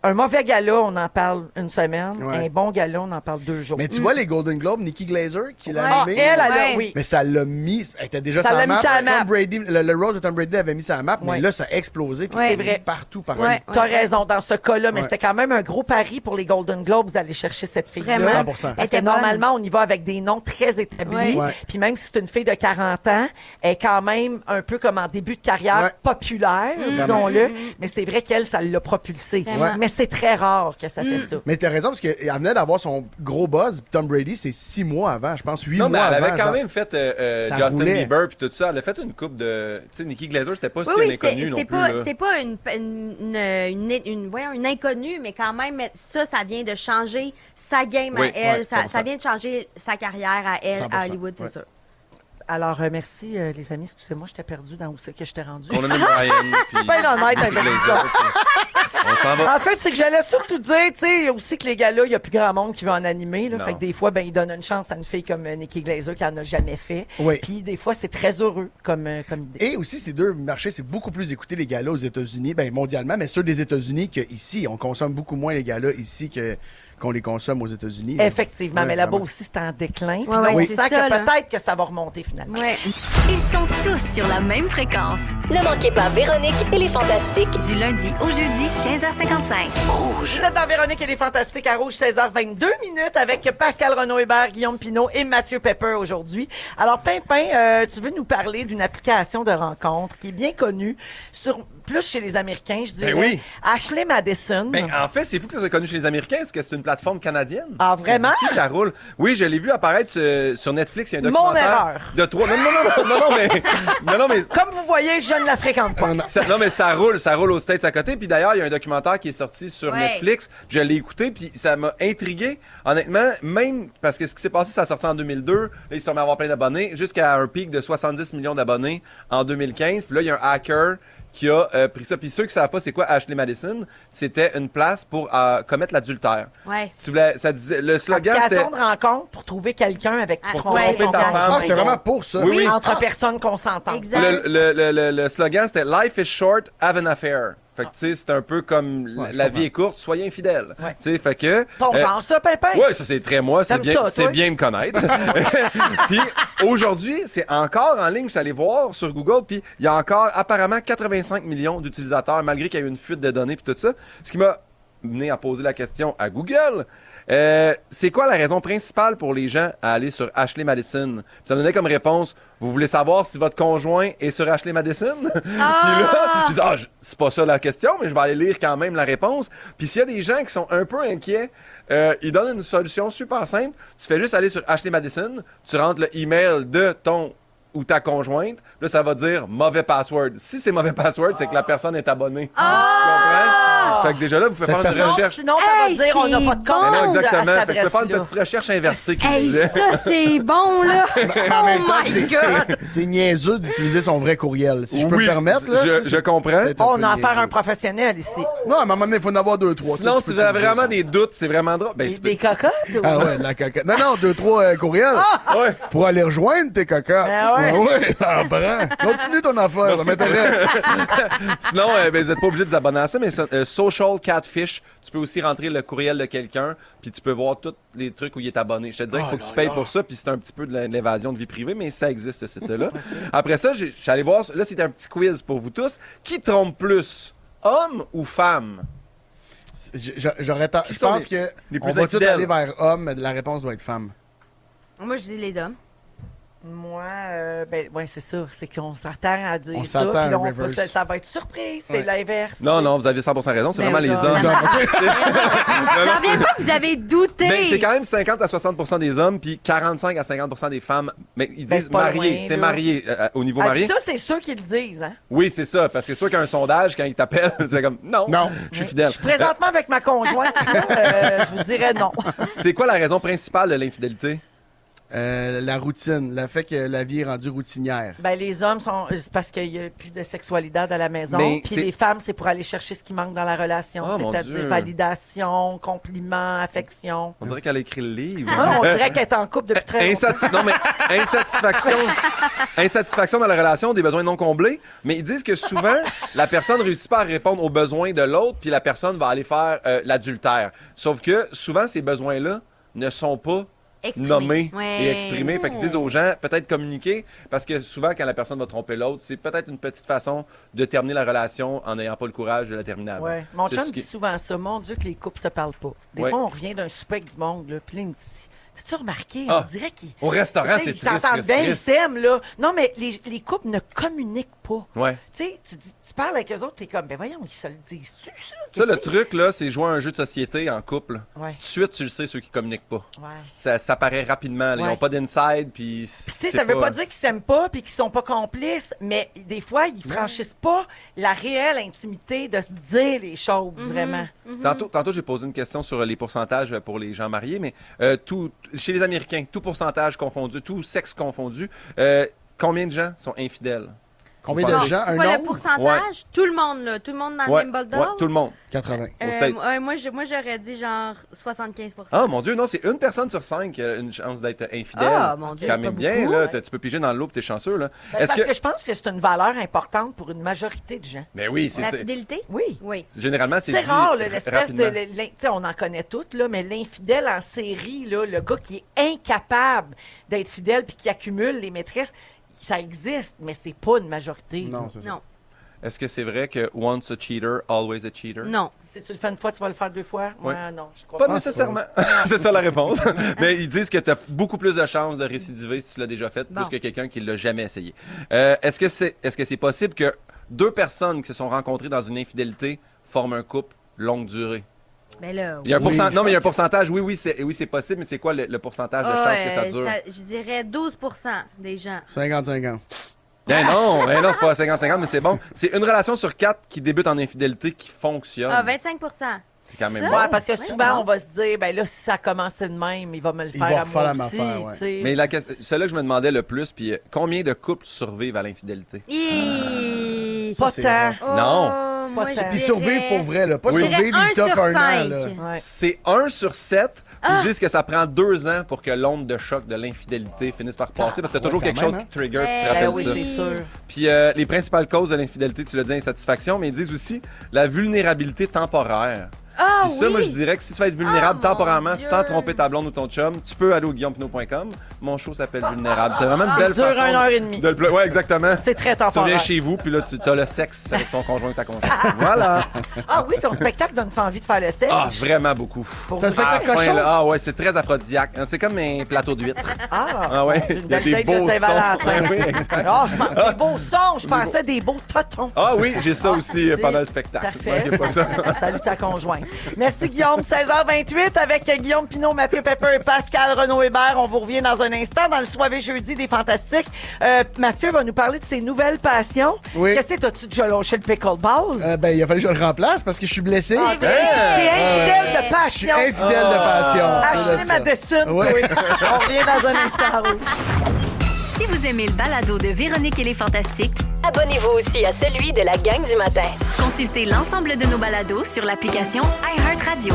un mauvais gala, on en parle une semaine. Ouais. Un bon gala, on en parle 2 jours. Mais tu vois, les Golden Globes, Nikki Glaser, qui l'a Ah, animé... elle a, Ouais. oui. Mais ça l'a mis... Elle était déjà Ça sur l'a la mis map. sur la map. Tom Brady, le Rose de Tom Brady avait mis sur la map, Ouais. mais là, ça a explosé. Puis Ouais. c'est C'est vrai. partout. Ouais. T'as raison dans ce cas-là, mais Ouais. c'était quand même un gros pari pour les Golden Globes d'aller chercher cette fille-là. Vraiment. 100%. Parce Elle que était bonne. normalement, on y va avec des noms très établis. Ouais. Puis même si c'est une fille de 40 ans, elle est quand même un peu comme en début de carrière Ouais. populaire, disons-le. Mais c'est vrai qu'elle, ça l'a propulsée. Vraiment. Mais c'est très rare que ça fait ça. Mais t'as raison, parce qu'elle venait d'avoir son gros buzz. Tom Brady, c'est 6 mois avant, je pense, 8 Non, mais mois elle avant. avait quand genre. même fait Ça Justin roulait. Bieber puis tout ça. Elle a fait une coupe de... Tu sais, Nikki Glaser, c'était pas si Oui, inconnu non c'est plus. pas, là. c'est pas une inconnue, mais quand même, ça vient de changer sa game Oui, à elle. ouais, ça 100%. vient de changer sa carrière à elle, 100%, à Hollywood, c'est ouais. sûr. Alors, merci, les amis. Excusez-moi, j'étais perdue dans où c'est que j'étais rendue. On a mis Brian puis... Ben honnête avec Nikki ça. Glaser, puis on s'en va. En fait, c'est que j'allais surtout dire, tu sais, aussi que les gars-là, il n'y a plus grand monde qui veut en animer. Là, Non. fait que des fois, ben, ils donnent une chance à une fille comme Nikki Glaser qui en a jamais fait. Oui. Puis des fois, c'est très heureux comme idée. Et aussi, ces deux marchés, c'est beaucoup plus écouté les galas aux États-Unis, ben mondialement, mais ceux des États-Unis qu'ici. On consomme beaucoup moins les galas ici qu'on les consomme aux États-Unis. Effectivement, Ouais, mais là-bas vraiment. aussi, c'est en déclin. Puis Ouais, là, on ouais, sent c'est ça, que là. peut-être que ça va remonter finalement. Ouais. Ils sont tous sur la même fréquence. Ne manquez pas Véronique et les Fantastiques. Du lundi au jeudi, 15h55. Vous êtes dans Véronique et les Fantastiques à Rouge, 16h22 avec Pascal Renaud-Hébert, Guillaume Pinault et Mathieu Pepper aujourd'hui. Alors, Pimpin, tu veux nous parler d'une application de rencontre qui est bien connue, plus chez les Américains, je dirais. Ben oui. Ashley Madison. Ben, en fait, c'est fou que ça soit connu chez les Américains parce que c'est une plateforme canadienne. Ah, vraiment? C'est d'ici qu'elle roule. Oui, je l'ai vu apparaître sur Netflix. Il y a un Mon documentaire erreur. de 3... Non, mais... Comme vous voyez, je ne la fréquente pas. Non, mais ça roule aux States à côté. Puis d'ailleurs, il y a un documentaire qui est sorti sur Ouais. Netflix. Je l'ai écouté, puis ça m'a intrigué. Honnêtement, même parce que ce qui s'est passé, ça a sorti en 2002. Là, ils se sont mis à avoir plein d'abonnés, jusqu'à un pic de 70 millions d'abonnés en 2015. Puis là, il y a un hacker qui a pris ça. Puis ceux qui savent pas c'est quoi Ashley Madison, c'était une place pour commettre l'adultère. Ouais. Si tu voulais, ça disait, le slogan c'était... Application de rencontre pour trouver quelqu'un avec qui Pour tromper tromper ton ta conjoint. femme. Ah, c'est vraiment pour ça. Oui, oui. Entre personnes consentantes. Exact. Le slogan, c'était Life is short, have an affair. Fait que, tu sais, c'est un peu comme Ouais, la je vie est courte, soyez infidèle. Ouais. Tu sais, fait que. Ton genre, ça, Pimpin? Ouais, ça, c'est très moi. C'est T'aimes bien, ça, c'est toi? bien me connaître. Puis, aujourd'hui, c'est encore en ligne. Je suis allé voir sur Google, puis il y a encore apparemment 85 millions d'utilisateurs, malgré qu'il y a eu une fuite de données, puis tout ça. Ce qui m'a mené à poser la question à Google. C'est quoi la raison principale pour les gens à aller sur Ashley Madison? Puis ça me donnait comme réponse, vous voulez savoir si votre conjoint est sur Ashley Madison? Puis là, je dis, c'est pas ça la question, mais je vais aller lire quand même la réponse. Puis s'il y a des gens qui sont un peu inquiets, ils donnent une solution super simple. Tu fais juste aller sur Ashley Madison, tu rentres le email de ton ou ta conjointe, là, ça va dire mauvais password. Si c'est mauvais password, c'est que la personne est abonnée. Tu comprends? Fait que déjà là, vous pouvez Cette faire une personne- recherche. Sinon, ça Hey, va dire on n'a c'est pas de bon. compte Mais non, à exactement. cette Fait que tu peux faire une adresse-là. petite recherche inversée qui Hey, disait. ça, c'est bon, là! En même Oh temps, my God! c'est niaiseux d'utiliser son vrai courriel. Si je peux Oui, me permettre, là. je comprends. peut-être un On peu a affaire à niaiseux. un professionnel ici. Non, à un moment donné, il faut en avoir 2-3. Sinon, si vous avez vraiment des doutes, c'est vraiment drôle. Ben, Des cocottes? ou- Ah ouais, de la cocotte. Non, 2-3 courriels. ouais. Pour aller rejoindre tes cocottes. Ah ouais? ouais, en prends. Continue ton affaire, ça m'intéresse. Sinon, ben, vous n'êtes pas obligé de vous abonner à ça, mais Social Catfish, tu peux aussi rentrer le courriel de quelqu'un, puis tu peux voir tous les trucs où il est abonné. Je te dirais qu'il faut que tu payes pour ça, puis c'est un petit peu de l'évasion de vie privée, mais ça existe, ce site-là. Après ça, je suis allé voir, là, c'était un petit quiz pour vous tous. Qui trompe plus Homme ou femme? Je sont pense que les on plus va tous infidèles? aller vers homme, mais la réponse doit être femme. Moi, je dis les hommes. Moi, ouais, c'est ça. C'est qu'on s'attend à dire On ça. s'attend à Puis là, un reverse. ça va être surprise. C'est Ouais. l'inverse. Non, non, vous avez 100% raison. C'est Ben, vraiment les vous hommes. avez- Non, non, J'en reviens pas que vous avez douté. Mais c'est quand même 50 à 60% des hommes, puis 45 à 50% des femmes. Mais ils Ben, disent c'est pas marié. loin, C'est là. marié au niveau Ah, marié. puis ça, c'est ceux qui le disent. Hein? Oui, c'est ça. Parce que soit qu'il y a un sondage, quand ils t'appellent, c'est comme non, Non. je suis fidèle. Je suis présentement avec ma conjointe. Là, je vous dirais non. C'est quoi la raison principale de l'infidélité? La routine, le fait que la vie est rendue routinière. Ben, les hommes c'est parce qu'il n'y a plus de sexualité à la maison. Mais Puis c'est- les femmes, c'est pour aller chercher ce qui manque dans la relation. Oh, mon c'est-à-dire Dieu. validation, compliment, affection. On dirait qu'elle a écrit le livre. Ah, on dirait qu'elle est en couple depuis très longtemps. Non, mais insatisfaction dans la relation, des besoins non comblés. Mais ils disent que souvent, la personne ne réussit pas à répondre aux besoins de l'autre, puis la personne va aller faire l'adultère. Sauf que souvent, ces besoins-là ne sont pas Exprimé. nommés Ouais. et exprimés. Fait qu'ils disent aux gens, peut-être communiquer, parce que souvent, quand la personne va tromper l'autre, c'est peut-être une petite façon de terminer la relation en n'ayant pas le courage de la terminer avant. Ouais. Mon C'est chum ce qui- dit souvent ça. Mon Dieu, que les couples se parlent pas. Des Ouais. fois, on revient d'un souper avec du monde, là, puis là, il me dit, t'as-tu remarqué? Ah. On dirait qu'ils Au restaurant, tu sais, c'est ils triste. s'entendent bien, ils triste. s'aiment, là. Non, mais les couples ne communiquent pas. Ouais. Tu sais, tu parles avec eux autres, t'es comme, ben voyons, ils se le disent-tu, ça? Ça, le Qu'est-ce que truc, là, c'est jouer à un jeu de société en couple. c'est? Ouais, Tout de suite, tu le sais, ceux qui communiquent pas. ouais. Ça paraît rapidement. Là. Ils Ouais. n'ont pas d'inside, puis Puis, tu sais, ça veut pas dire qu'ils s'aiment pas puis qu'ils sont pas complices, mais des fois, ils franchissent pas la réelle intimité de se dire les choses, vraiment. Tantôt, j'ai posé une question sur les pourcentages pour les gens mariés, mais chez les Américains, tout pourcentage confondu, tout sexe confondu, combien de gens sont infidèles? Combien Vous de pensez? gens? C'est Un pas le nombre? pourcentage? Tout le monde, là. Tout le monde dans le Ouais, même bol ouais, d'or? tout le monde. 80. aux States. Moi, j'aurais dit genre 75%. Ah, mon Dieu, non, c'est une personne sur 5 qui a une chance d'être infidèle. Ah, mon Dieu, c'est quand même pas bien, beaucoup, là. ouais. Tu peux piger dans l'eau et t'es chanceux, là. Ben, parce que je pense que c'est une valeur importante pour une majorité de gens. Mais oui, c'est La ça. fidélité? Oui. Oui. Généralement, c'est C'est dit rare, là, l'espèce rapidement. de. Tu sais, on en connaît toutes, là, mais l'infidèle en série, là, le gars qui est incapable d'être fidèle puis qui accumule les maîtresses, ça existe, mais c'est pas une majorité. Non, c'est ça. Non. Est-ce que c'est vrai que once a cheater, always a cheater? Non. Si tu le fais une fois, tu vas le faire deux fois? Oui. Ouais, non, je crois Pas pas. nécessairement. C'est ça la réponse. Mais ils disent que tu as beaucoup plus de chances de récidiver si tu l'as déjà fait, Bon. plus que quelqu'un qui l'a jamais essayé. Est-ce que c'est possible que deux personnes qui se sont rencontrées dans une infidélité forment un couple longue durée? Mais là, Il y a un Oui, non, mais il y a un pourcentage. Oui, c'est possible, mais c'est quoi le pourcentage de chances que ça dure? je dirais 12% des gens. 50-50. Non, c'est pas 50-50, mais c'est bon. C'est une relation sur 4 qui débute en infidélité qui fonctionne. Ah, 25%. C'est quand même Ça? bon. Ouais, parce que Ouais, souvent, c'est on va se dire, ben là, si ça a commencé de même, il va me le Il faire va à refaire moi la même aussi, affaire, ouais. tu sais. Mais celui-là que je me demandais le plus, puis combien de couples survivent à l'infidélité? Pas c'est tant. rough. Oh, Non. moi, Pas je tant. Puis dirais- survivre pour vrai, là. Pas Oui. survivre, Je dirais il t'offre un un sur an, cinq. là. Ouais. C'est 1 sur 7. Ils disent que ça prend 2 ans pour que l'onde de choc de l'infidélité finisse par passer, parce que c'est toujours ouais, quelque quand chose même, qui trigger, qui te Ben rappelle Ben oui, ça. c'est sûr. Puis les principales causes de l'infidélité, tu l'as dit, insatisfaction, mais ils disent aussi la vulnérabilité temporaire. Ah, Puis ça, oui. moi, je dirais que si tu veux être vulnérable Ah, mon temporairement Dieu. sans tromper ta blonde ou ton chum, tu peux aller au guillaumepinot.com. Mon show s'appelle Vulnérable. C'est vraiment une belle dure façon 1 heure et demie. de le ouais, exactement. C'est très Tu viens temporaire. chez vous, puis là, tu as le sexe avec ton conjoint ou ta conjointe. Voilà. Ah oui, ton spectacle donne envie de faire le sexe. Ah, vraiment beaucoup. C'est un spectacle À la fin, cochon? là, ah ouais, c'est très aphrodisiaque. C'est comme un plateau d'huîtres. Ah, ouais, c'est une il y a belle des tête beaux de Saint-Valentin. sons. Oui, exact. Ah, je pense des beaux sons, je pensais des beaux totons. Ah oui, j'ai ça aussi c'est pendant le spectacle. Parfait. Manquez pas ça. Salut ta conjointe. Merci Guillaume. 16h28 avec Guillaume Pinot, Mathieu Pepper et Pascal Renaud-Hébert. On vous revient dans un instant dans le soirée jeudi des Fantastiques. Mathieu va nous parler de ses nouvelles passions. Oui. Qu'est-ce que t'as-tu déjà lâché le pickleball? Ben, il a fallu que je le remplace parce que je suis blessé. C'est vrai. T'es infidèle de Je suis passion. infidèle de passion. Ashley C'est ça. Madison, Ouais. toi. On revient dans un instant. Rouge. Si vous aimez le balado de Véronique et les Fantastiques, Abonnez-vous aussi à celui de la gang du matin. consultez l'ensemble de nos balados sur l'application iHeartRadio.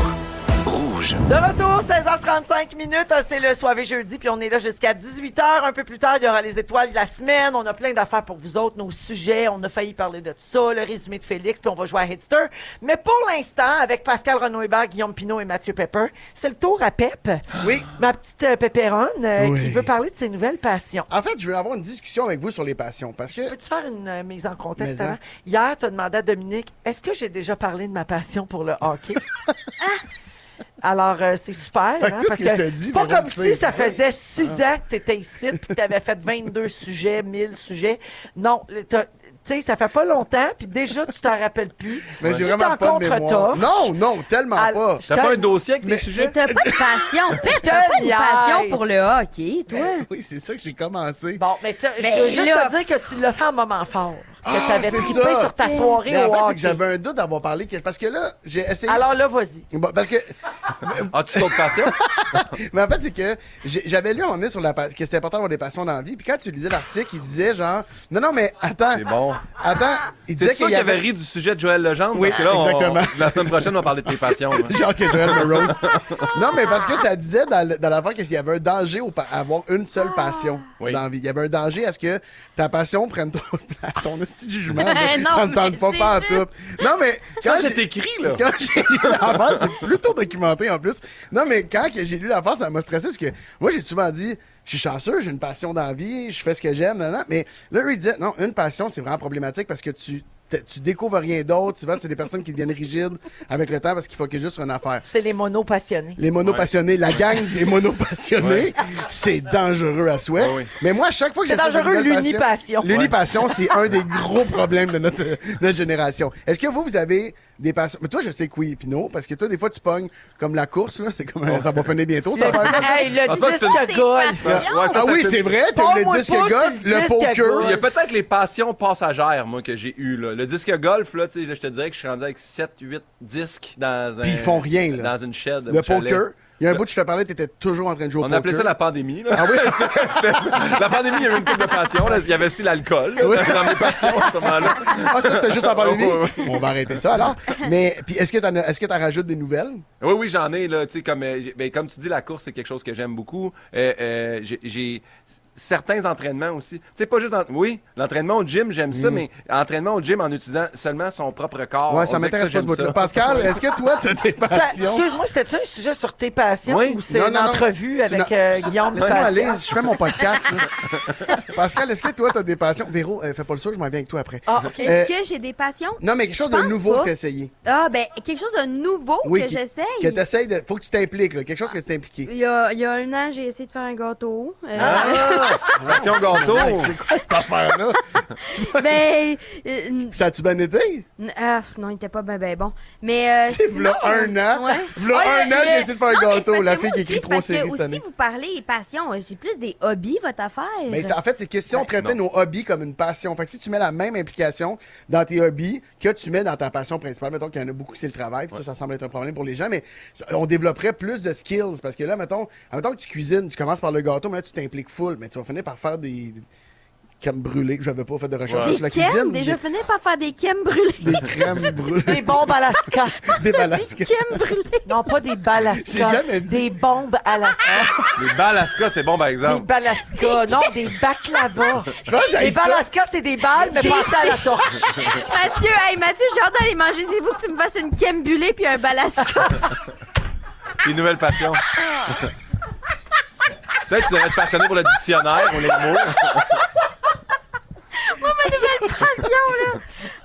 Rouge. De retour, 16h35 minutes, c'est le soirée jeudi, puis on est là jusqu'à 18h. Un peu plus tard, il y aura les étoiles de la semaine. On a plein d'affaires pour vous autres, nos sujets. On a failli parler de tout ça, le résumé de Félix, puis on va jouer à Hitster. Mais pour l'instant, avec Pascal Renaud-Hébert, Guillaume Pinot et Mathieu Pepper, c'est le tour à Pep. Oui. Ma petite Pepperonne Oui. qui veut parler de ses nouvelles passions. En fait, je veux avoir une discussion avec vous sur les passions, parce que... Peux-tu faire une mise en contexte Mais avant? Hier, tu as demandé à Dominique, est-ce que j'ai déjà parlé de ma passion pour le hockey? Alors, c'est super. Fait que tout ce parce que je te dis, c'est pas Véro, comme c'est- si ça faisait 6 ans que tu étais ici puis que tu avais fait 22 sujets, 1000 sujets. Non, tu sais, ça fait pas longtemps, puis déjà, tu t'en rappelles plus. Mais j'ai Si vraiment t'en pas de contre-torches, mémoire. Non, tellement pas. je T'as te- pas un dossier avec tes Mais sujets? t'as pas de passion. Je T'as pas te de passion niaise. pour le hockey, toi. Oui, c'est ça que j'ai commencé. Bon, mais je Mais veux juste là- te dire que tu l'as fait un moment fort. Que Ah, tu avais c'est trippé ça. sur ta soirée Mais en au fait, c'est hockey. que j'avais un doute d'avoir parlé, parce que là, j'ai essayé... Alors là, vas-y. Bon, parce que... As-tu d'autres passions? Mais en fait, c'est que j'avais lu à un moment donné sur que c'était important d'avoir des passions dans la vie. Puis quand tu lisais l'article, il disait genre, non, mais attends, C'est bon. il disait C'est toi qu'il qui y avait... avait ri du sujet de Joël Legendre? Oui, parce que là, exactement. la semaine prochaine, on va parler de tes passions. là. Genre que Joël me roast. Non, mais parce que ça disait dans l'affaire qu'il y avait un danger à avoir une seule passion Oui. dans la vie. Il y avait un danger à ce que ta passion prenne ton esti de jugement. Non, Ça ne tente mais pas c'est en juste- tout. Non, mais Ça, quand c'est j'ai- écrit, là. Quand j'ai lu l'affaire, c'est plutôt documenté en plus. Non, mais quand que j'ai lu l'affaire, ça m'a stressé parce que moi, j'ai souvent dit, je suis chanceux, j'ai une passion dans la vie, je fais ce que j'aime, nan, nan. Mais là, lui, il disait, non, une passion, c'est vraiment problématique parce que tu découvres rien d'autre. Souvent, c'est des personnes qui deviennent rigides avec le temps parce qu'il faut qu'il y ait juste une affaire. C'est les monos passionnés. Les monopassionnés, la gang des monopassionnés, c'est dangereux à souhait. Ouais, oui. Mais moi, à chaque fois que C'est j'essaie de dangereux, nouvelles l'unipassion. passions- L'unipassion, c'est un des gros problèmes de notre génération. Est-ce que vous avez des passions? Mais toi, je sais que oui, Pinot, parce que toi, des fois, tu pognes comme la course, là. C'est comme, ça va finir bientôt, cette affaire. Hey, le pense pas que c'est disque golf. passions. Ouais, ça, Ah oui, fait- c'est vrai, t'as eu Bon, moi, le disque pas, golf, c'est le le disque poker. golf. Il y a peut-être les passions passagères, moi, que j'ai eues. Là. Le disque golf, là, tu sais, là, je te dirais que je suis rendu avec 7, 8 disques dans un... Puis ils font rien, là. Dans une shed. Le au chalet. poker. Il y a un bout que je te parlais, t'étais toujours en train de jouer au On poker. appelait ça la pandémie. Là. Ah oui? La pandémie, il y avait une couple de passions. Là. Il y avait aussi l'alcool là, Oui. dans mes passions à ce moment-là. Ah, ça, c'était juste en pandémie? Ouais, ouais. On va arrêter ça, alors. Mais, puis est-ce que t'en rajoutes des nouvelles? Oui, oui, j'en ai. Là, tu sais, comme tu dis, la course, c'est quelque chose que j'aime beaucoup. J'ai certains entraînements aussi. Tu sais, pas juste... Oui, l'entraînement au gym, j'aime ça, mais entraînement au gym en utilisant seulement son propre corps. Ouais, on ça dirait que m'intéresse pas ce j'aime bout-là. ça. Pascal, est-ce que toi, t'as des Ça- passions? Excuse-moi, c'était-tu un sujet sur tes passions Oui. ou c'est Non, une non, non. entrevue C'est avec une- Guillaume de Laisse-moi Saint-Pierre? aller, je fais mon podcast. Là. Pascal, est-ce que toi, t'as des passions? Véro, fais pas le saut, je m'en viens avec toi après. Ah, OK. Est-ce que j'ai des passions? Non, mais quelque chose Je de pense nouveau pas. que t'as essayé. Ah, ben, quelque chose de nouveau Oui, que qui- j'essaye. Que t'essayes de. Faut que tu t'impliques, là. Quelque chose que tu t'es impliqué. Il y a un an, j'ai essayé de faire un gâteau. Passion gâteau. C'est quoi cette affaire-là? Ben, Ça a-tu bien été? non, il était pas ben bon. Mais Tu sais, sinon, v'là un an. ouais. V'là Ah, un an, j'ai essayé de faire un non, mais gâteau. c'est La parce fille que qui moi écrit aussi, 3 parce que séries cette année. aussi, vous parlez passion, c'est plus des hobbies, votre affaire. Mais en fait, c'est que si on traitait nos hobbies comme une passion, fait que si tu mets la même implication dans tes hobbies que tu mets dans ta passion principale, mettons qu'il y en a beaucoup qui c'est le travail, puis ça semble être un problème pour les gens, mais on développerait plus de skills parce que là, mettons que tu cuisines, tu commences par le gâteau, mais là, tu t'impliques full, mais tu vas finir par faire des crèmes brûlées, que j'avais pas fait de recherche Des sur la crèmes, cuisine. déjà fini par faire des crèmes brûlées. Des crèmes brûlées. Des bombes à la ska. Des Des balasques. crèmes brûlées. Non, pas des balles à J'ai ska. jamais dit. Des bombes à la ska. Les Balaska, c'est bon, par Des exemple. balles à ska. Non, des baklava. Je pense que Des j'aille ça. balles à ska, c'est des balles, mais passées à la torche. Mathieu, j'ai hâte d'aller manger. C'est vous que tu me fasses une crème brûlée puis un balasca. Tes nouvelles passions. Peut-être que tu devrais être passionné pour le dictionnaire, pour les mots.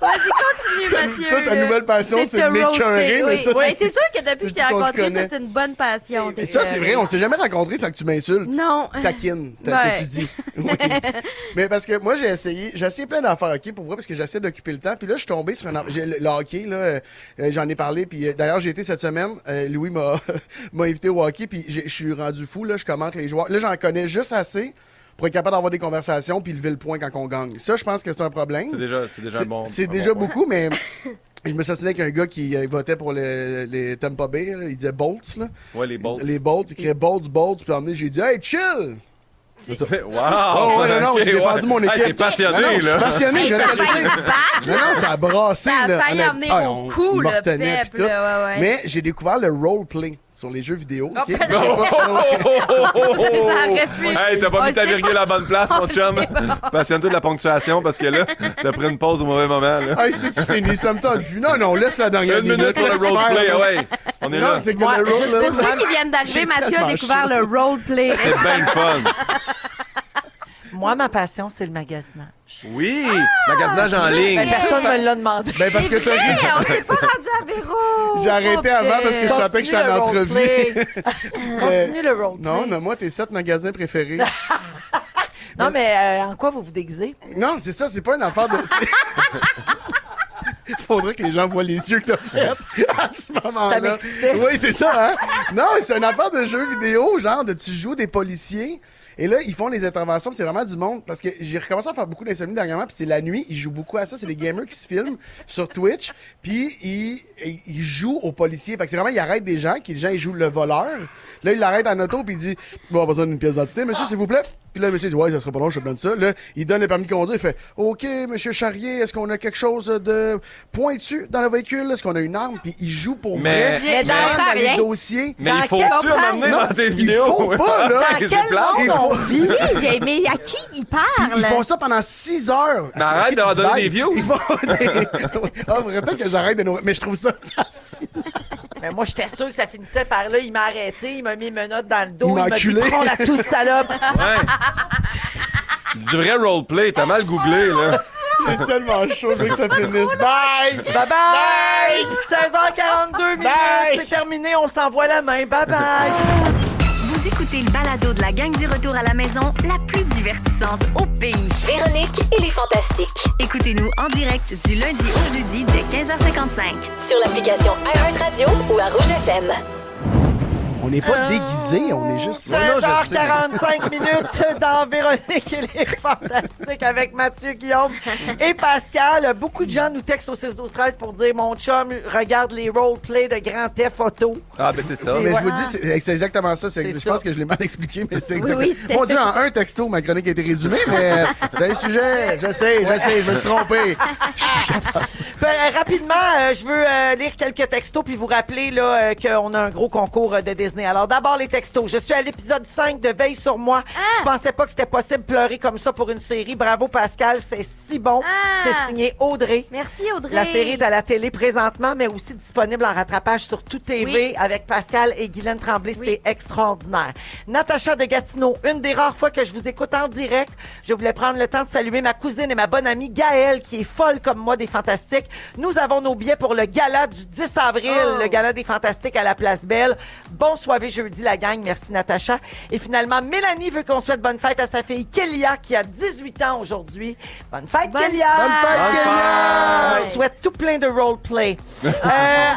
Vas-y, continue, Mathieu. Toi, ta nouvelle passion, c'est te de m'écœurer, roaster, mais oui. ça, Ouais, c'est- c'est sûr que depuis que je t'ai Depuis qu'on se rencontré, connaît. ça, c'est une bonne passion. Et ça, c'est vrai, on s'est jamais rencontrés sans que tu m'insultes. Non. Taquine, Ouais. que tu dis. Oui. Mais parce que moi, j'ai essayé plein d'affaires hockey pour vrai, parce que j'essaie d'occuper le temps. Puis là, je suis tombé sur le hockey, là, j'en ai parlé. Puis d'ailleurs, j'ai été cette semaine, Louis m'a m'a invité au hockey, puis je suis rendu fou, là, je commente les joueurs. Là, j'en connais juste assez pour être capable d'avoir des conversations puis lever le point quand on gagne. Ça, je pense que c'est un problème. C'est déjà un bon. C'est un déjà bon point. beaucoup, mais je me suis assigné avec un gars qui votait pour les Tampa Bay. Là. Il disait Bolts. Là. Ouais, les Bolts. Les Bolts. Il criait Bolts. Puis à un moment donné, j'ai dit « Hey, chill! » Ça fait. Wow! Oh, ouais, non, j'ai Ok, défendu ouais. mon équipe. Hey, t'es passionné, Non, non, je suis là. passionné. Hey, je viens t'as de te le failli dire. te battre, Non, non, ça a brassé. Ça a là. failli Honnête- en venir au on- cou, il me le retenait, pep, puis tout. là, ouais. Mais j'ai découvert le roleplay. sur les jeux vidéo. Oh, OK? ben, Je sais pas- Ça aurait pu. Hey, t'as pas mis ta c'est virgule à la bonne place, mon chum. Passionne-toi de la ponctuation parce que là, t'as pris une pause au mauvais moment. Là. Hey, c'est-tu fini? Ça me tente plus. Non, laisse la dernière Une minute pour le laisse faire, roleplay, là. ouais. On est Non, là. c'est que Moi, le road, juste là, Pour ceux qui viennent d'arriver, J'ai Mathieu a tellement découvert chaud. le roleplay. C'est bien le fun. Moi, ma passion, c'est le magasinage. Oui, magasinage en ligne. Ben, personne ne me l'a demandé. Ben, parce que t'as ri. Hey, on s'est pas rendu à Véro. J'ai arrêté avant parce que je sentais que j'étais en entrevue. Continue le roleplay. Non, moi, tes 7 magasins préférés. Non, mais en quoi vous vous déguisez? Non, c'est ça, c'est pas une affaire de. Faudrait que les gens voient les yeux que t'as fait à ce moment-là. Ça m'excitait. Oui, c'est ça, hein? Non, c'est une affaire de jeux vidéo, genre de tu joues des policiers. Et là, ils font les interventions, puis c'est vraiment du monde. Parce que j'ai recommencé à faire beaucoup d'insomnie dernièrement, puis c'est la nuit, ils jouent beaucoup à ça. C'est les gamers qui se filment sur Twitch, puis ils jouent aux policiers. Fait que c'est vraiment, ils arrêtent des gens, les gens, ils jouent le voleur. Là, ils l'arrêtent en auto, puis il dit, bon, on a besoin d'une pièce d'identité, monsieur, s'il vous plaît. Puis là, le monsieur dit, ouais, ça sera pas long, je te donne ça. Là, il donne le permis de conduire, il fait, OK, monsieur Charrier, est-ce qu'on a quelque chose de pointu dans le véhicule? Est-ce qu'on a une arme? Puis il joue pour Mais- vrai. Mais Il dans rentre dans les rien. dossiers. Mais Dans il faut quel tu m'amener Non, dans tes il vidéos. faut pas, là. Dans C'est quel plate. monde on vit? Oui, mais à qui il parle? Ils font ça pendant 6 heures. Mais arrête de leur donner des views. Ils font des... Ah, peut-être que j'arrête de nous... Mais je trouve ça facile. Mais moi, j'étais sûre que ça finissait par là. Il m'a arrêté, il m'a mis une menotte dans le dos. Il m'a Il m'a dit, enculé. prends la toute salope. Ouais. Du vrai roleplay, t'as mal googlé, là. J'ai tellement chaud, je veux que ça finisse. Bye! Bye bye! 16h42 minutes, Bye! c'est terminé, on s'envoie la main. Bye bye! Vous écoutez le balado de la gang du retour à la maison, la plus divertissante au pays. Véronique et les Fantastiques. Écoutez-nous en direct du lundi au jeudi dès 15h55. Sur l'application iHeartRadio ou à Rouge FM. On n'est pas déguisés, on est juste... 16h45 minutes dans Véronique et les Fantastiques avec Mathieu, Guillaume et Pascal. Beaucoup de gens nous textent au 6-12-13 pour dire « Mon chum regarde les roleplays de Grand Theft Auto. Ah, ben c'est ça. Mais Ouais. je vous dis, c'est exactement ça. C'est Je ça. pense que je l'ai mal expliqué, mais c'est exactement... oui, c'était- Mon Dieu, en un texto, ma chronique a été résumée, mais c'est un sujet. Je sais, je me suis trompé. Rapidement, je veux lire quelques textos puis vous rappeler là, qu'on a un gros concours de Disney. Alors d'abord les textos. Je suis à l'épisode 5 de Veille sur moi. Je pensais pas que c'était possible de pleurer comme ça pour une série. Bravo Pascal, c'est si bon. C'est signé Audrey. Merci, Audrey. La série est à la télé présentement, mais aussi disponible en rattrapage sur Tout TV Oui. avec Pascal et Guylaine Tremblay. Oui. C'est extraordinaire. Natacha de Gatineau, une des rares fois que je vous écoute en direct. Je voulais prendre le temps de saluer ma cousine et ma bonne amie Gaëlle, qui est folle comme moi des Fantastiques. Nous avons nos billets pour le gala du 10 avril, le gala des Fantastiques à la Place Belle. Bon soirée jeudi, la gang. Merci, Natacha. Et finalement, Mélanie veut qu'on souhaite bonne fête à sa fille Kélia, qui a 18 ans aujourd'hui. Bonne fête, Bonne Kélia! fête. Bonne fête, Kélia! On souhaite tout plein de roleplay.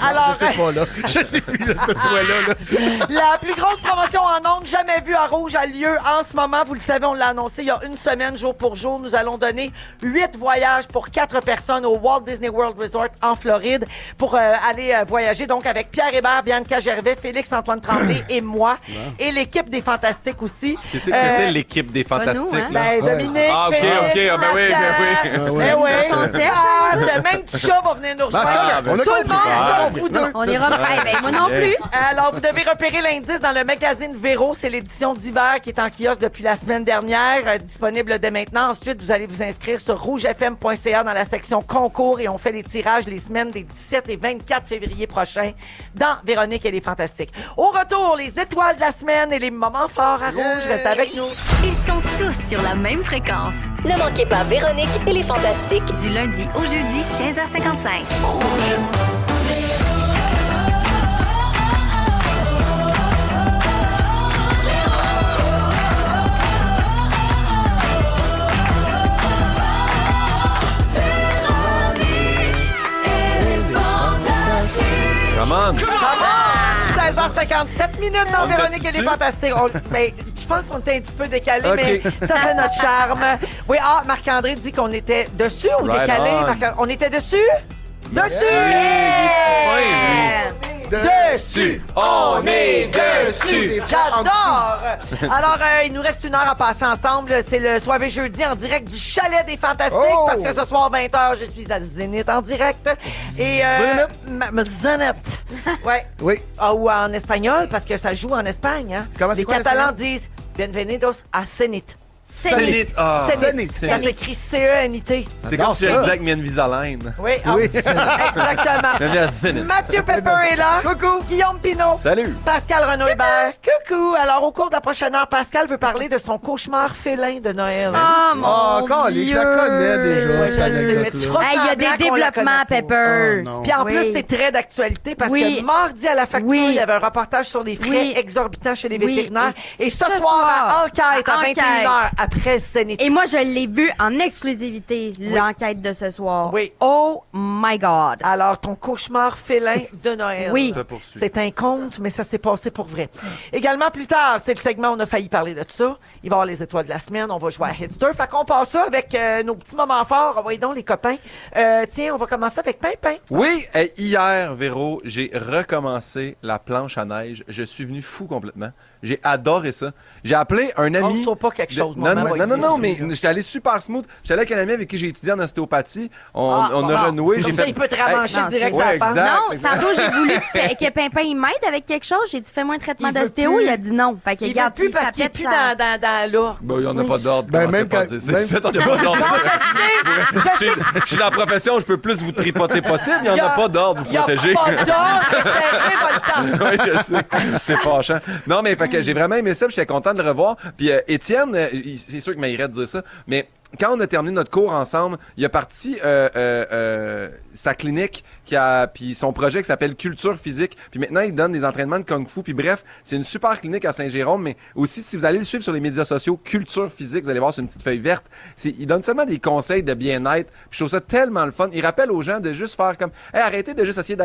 Alors, Je sais pas, là. Je sais plus, là, ce soir-là. Là. la plus grosse promotion en ondes jamais vue à Rouge a lieu en ce moment. Vous le savez, on l'a annoncé il y a une semaine, jour pour jour. Nous allons donner 8 voyages pour 4 personnes au Walt Disney World Resort en Floride pour aller voyager donc avec Pierre Hébert, Bianca Gervais, Félix-Antoine Tremblay et moi. Et l'équipe des Fantastiques aussi. Qu'est-ce que c'est l'équipe des Fantastiques, nous, hein? là? Ben, Dominique, Ah, ok, Félix, ok. Ah, ben oui, ben oui. Pascal. ouais. Ben oui. Ils sont sèches. Ah, même petit chat va venir nous rejoindre. Pascal, on a Tout le compris. monde, Ah, sauf vous deux. On ira... Eh ben, moi non plus. Alors, vous devez repérer l'indice dans le magazine Véro. C'est l'édition d'hiver qui est en kiosque depuis la semaine dernière, disponible dès maintenant. Ensuite, vous allez vous inscrire sur rougefm.ca dans la section concours et on fait les tirages les semaines des 17 et 24 février prochains dans Véronique et les Fantastiques. Au retour, les étoiles de la semaine et les moments forts à Rouge. Restez avec nous. Ils sont tous sur la même fréquence. Ne manquez pas Véronique et les Fantastiques. Du lundi au jeudi, 15h55. Come on. 16h57 minutes dans On Véronique et était les dessus? Fantastiques. Ben, je pense qu'on était un petit peu décalé, Ok. mais ça fait notre charme. Oui, Marc-André dit qu'on était dessus ou Right décalé? on. On était dessus? Dessus! Oui, il est fin, lui. dessus! On est dessus! J'adore! Alors, il nous reste 1 heure à passer ensemble. C'est le Soirée jeudi en direct du Chalet des Fantastiques parce que ce soir, 20h, je suis à Zénith en direct. Et, Zénith! Ouais. Oui. Ah, ou en espagnol parce que ça joue en Espagne. Hein? Comment c'est Les quoi, Catalans l'espagnol? disent Bienvenidos a Zénith. Zénith. Ah. Zénith. Ça s'écrit C-E-N-I-T. C'est comme si je disais avec Invisalign. Oui, Oui. exactement. Bienvenue à Zénith. Mathieu Pepper est là. Coucou. Guillaume Pinot. Salut. Pascal Renaud-Hébert. Coucou. Alors, au cours de la prochaine heure, Pascal veut parler de son cauchemar félin de Noël. Oh mon Calique, je la connais déjà, Ouais, cette je sais, mais tu anecdote-là. feras Hey, il y a semblant des qu'on la développements, connaît pas. Pepper. Oh, non. Puis en Oui. plus, c'est très d'actualité parce Oui. que mardi à la facture, Oui. il y avait un reportage sur les frais Oui. exorbitants chez les Oui. vétérinaires. Et ce Ce soir, à soir, Enquête, à Enquête. 21h, après Zénith. Et moi, je l'ai vu en exclusivité, l'enquête de ce soir. Oui. Oh my God. Alors, ton cauchemar félin de Noël. Oui. Ça poursuit. C'est un conte, mais ça s'est passé pour vrai. Également, plus tard, c'est le segment où on a failli parler de ça. Il va y avoir les étoiles de la semaine. On va jouer à Hitster. Fait qu'on passe ça avec nos petits moments forts. Envoyez donc les copains. Tiens, on va commencer avec Pimpin. Oui, hier, Véro, j'ai recommencé la planche à neige. Je suis venu fou complètement. J'ai adoré ça. J'ai appelé un ami. On ne pas quelque chose, Non, maman, va non, dire. mais j'étais allé super smooth. J'étais allé avec un ami avec qui j'ai étudié en ostéopathie. On Ah, a bon. renoué. Comme J'ai ça, fait. il peut te ramancher Hey, direct non, sur la ouais, pente. exact. Non, tantôt, j'ai voulu que Pimpin il m'aide avec quelque chose. J'ai dit, fais-moi un traitement Il veut d'ostéo. plus. Il a dit non. Fait que, Il veut regarde, plus si parce ça qu'il n'est pète, plus ça- dans l'or. Ben, il n'y en a pas d'ordre. Ben, Commencez même pas à quand- dire ça. même- C'est- il y a pas d'ordre. Je suis dans la profession, je peux plus vous tripoter possible. Il n'y en a pas d'ordre pour Il n'y a protéger. pas d'or, c'est pas le temps. Oui, je sais. C'est fâchant. Non, mais fait que j'ai vraiment aimé ça, puis j'étais content de le revoir. Puis Étienne, c'est sûr qu'il m'irait de dire ça, mais quand on a terminé notre cours ensemble, il a parti sa clinique puis son projet qui s'appelle Culture Physique. Puis maintenant, il donne des entraînements de Kung-Fu. Puis bref, c'est une super clinique à Saint-Jérôme, mais aussi, si vous allez le suivre sur les médias sociaux, Culture Physique, vous allez voir sur une petite feuille verte. Il donne seulement des conseils de bien-être. Puis je trouve ça tellement le fun. Il rappelle aux gens de juste faire comme, hey, arrêtez de juste essayer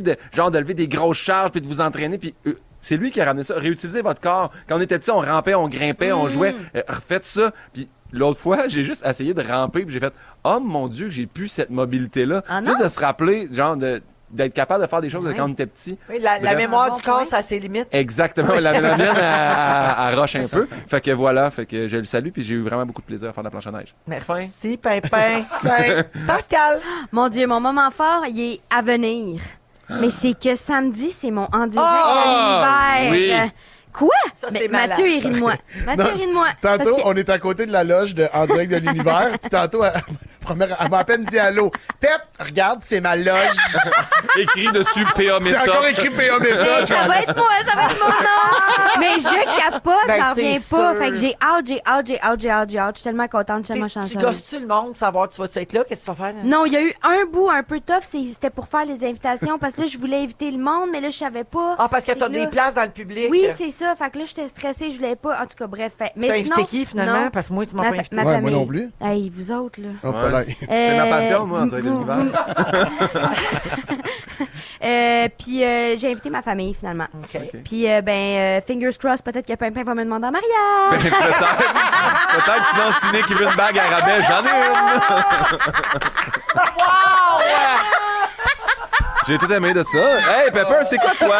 de lever des grosses charges puis de vous entraîner. Puis c'est lui qui a ramené ça. Réutilisez votre corps. Quand on était petit, on rampait, on grimpait, on jouait. Refaites ça. Puis l'autre fois, j'ai juste essayé de ramper, puis j'ai fait « Oh mon Dieu, j'ai plus cette mobilité-là. Ah non? Juste de se rappeler, genre, d'être capable de faire des choses Ouais. quand on était petit. Oui, la Bref. mémoire Bon du corps, point. ça a ses limites. Exactement. La mienne, elle roche un peu. Fait que voilà, fait que je le salue, puis j'ai eu vraiment beaucoup de plaisir à faire de la planche à neige. Merci, Pimpin. Pascal. Mon Dieu, mon moment fort, il est à venir. Mais c'est que samedi, c'est mon en direct Ah, à l'univers. oui. Quoi? Ça, Mais c'est malade. Mathieu, il rit de moi. Mathieu, Non, il rit de moi. Tantôt, Parce que- on est à côté de la loge En direct de l'univers. Puis tantôt, elle m'a à peine dit allô. Pep, regarde, c'est ma loge. Écrit dessus PA C'est méthode. encore écrit PA Mais méthode. ça va être moi, ça va être mon nom. Mais je capote, Ben, j'en reviens c'est pas. sûr. Fait que j'ai hâte. Je suis tellement contente, je suis tellement Tu chanceuse. gosses-tu le monde, savoir tu vas-tu être là? Qu'est-ce que tu vas faire? là? Non, il y a eu un bout un peu tough, c'était pour faire les invitations parce que là, je voulais inviter le monde, mais là, je savais pas. Ah, parce que Fait t'as là- des places dans le public. Oui, c'est ça. Fait que là, j'étais stressée, je voulais pas. En tout cas, bref. Mais T'as sinon, invité qui, finalement? non. Parce que moi, tu m'as Ma pas fa- invité. ma Ouais, moi famille. non plus. Hey, vous autres, là. Hop Ouais. là. C'est ma passion, moi, en direct de vous- l'univers. Puis j'ai invité ma famille, finalement. OK. Puis, fingers crossed, peut-être que Pimpin va me demander en mariage. Peut-être, sinon, Ciné qui veut une bague à rabais, j'en ai une. Wow! J'ai tout aimé de ça. Hey, Pepper, c'est quoi, toi?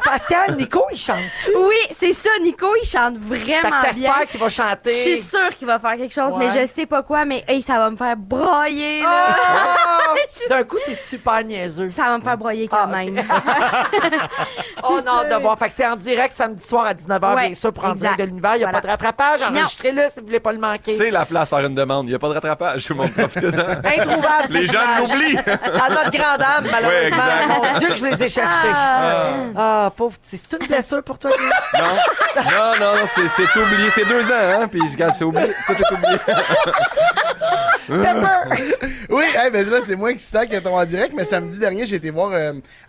Pascal, Nico, il chante-tu? Oui, c'est ça, Nico, il chante Fait vraiment que bien. t'espères qu'il va chanter. Je suis sûre qu'il va faire quelque chose, Ouais. mais je sais pas quoi, mais hey, ça va me faire broyer, là. Ah! D'un coup, c'est super niaiseux. Ça va me faire broyer quand Ah, ok. même. On C'est a hâte sûr. de voir. Fait que c'est en direct samedi soir à 19h, Ouais, bien sûr, pour En direct exact. de l'univers. Il n'y a Voilà. pas de rattrapage. Enregistrez-le si vous voulez pas le manquer. C'est la place faire une demande. Il n'y a pas de rattrapage. Tout le monde profite-en. Introuvable. Les cette gens image. l'oublient. À notre grande dame, Ouais, malheureusement. exact. Mon Dieu que je les ai cherchés. Ah, pauvre petit. C'est une blessure pour toi, Guy? Non, c'est oublié. C'est 2 ans, hein, puis regarde, c'est oublié. Tout est oublié. Pepper! Oui, ben là, c'est moins excitant que ton en direct, mais samedi dernier, j'ai été voir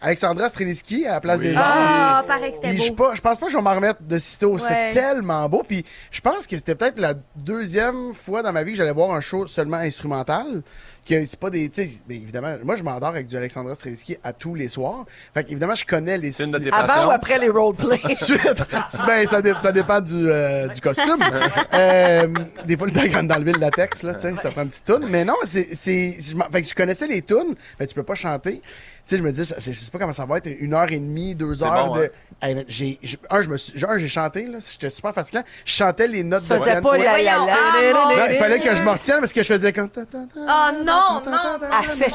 Alexandra Streliski à la Place des Arts. Ah, paraît que Puis c'était beau. je pense pas que je vais m'en remettre de sitôt. Ouais. C'était tellement beau. Puis je pense que c'était peut-être la 2e fois dans ma vie que j'allais voir un show seulement instrumental. Que c'est pas des. Tu sais, ben, évidemment, moi, je m'endors avec du Alexandra Streliski à tous les soirs. Fait qu'évidemment, je connais les. C'est une de tes Avant passions. ou après les roleplays? Suite. Ben, ça dépend du costume. Des fois, le temps d'enlever le latex, là, tu sais, ça prend un petit tourne. Mais non, c'est fait que je connaissais les tunes, mais tu peux pas chanter. Tu sais, je me dis, je sais pas comment ça va être, 1h30, 2 heures bon, de. hein? Hey, j'ai chanté, là, j'étais super fatigant. Je chantais les notes Tu faisais Glenn. pas Ouais. la la Voyons, la. ah, Non, il fallait que je me retienne parce que je faisais comme. Oh non, non, À fesser.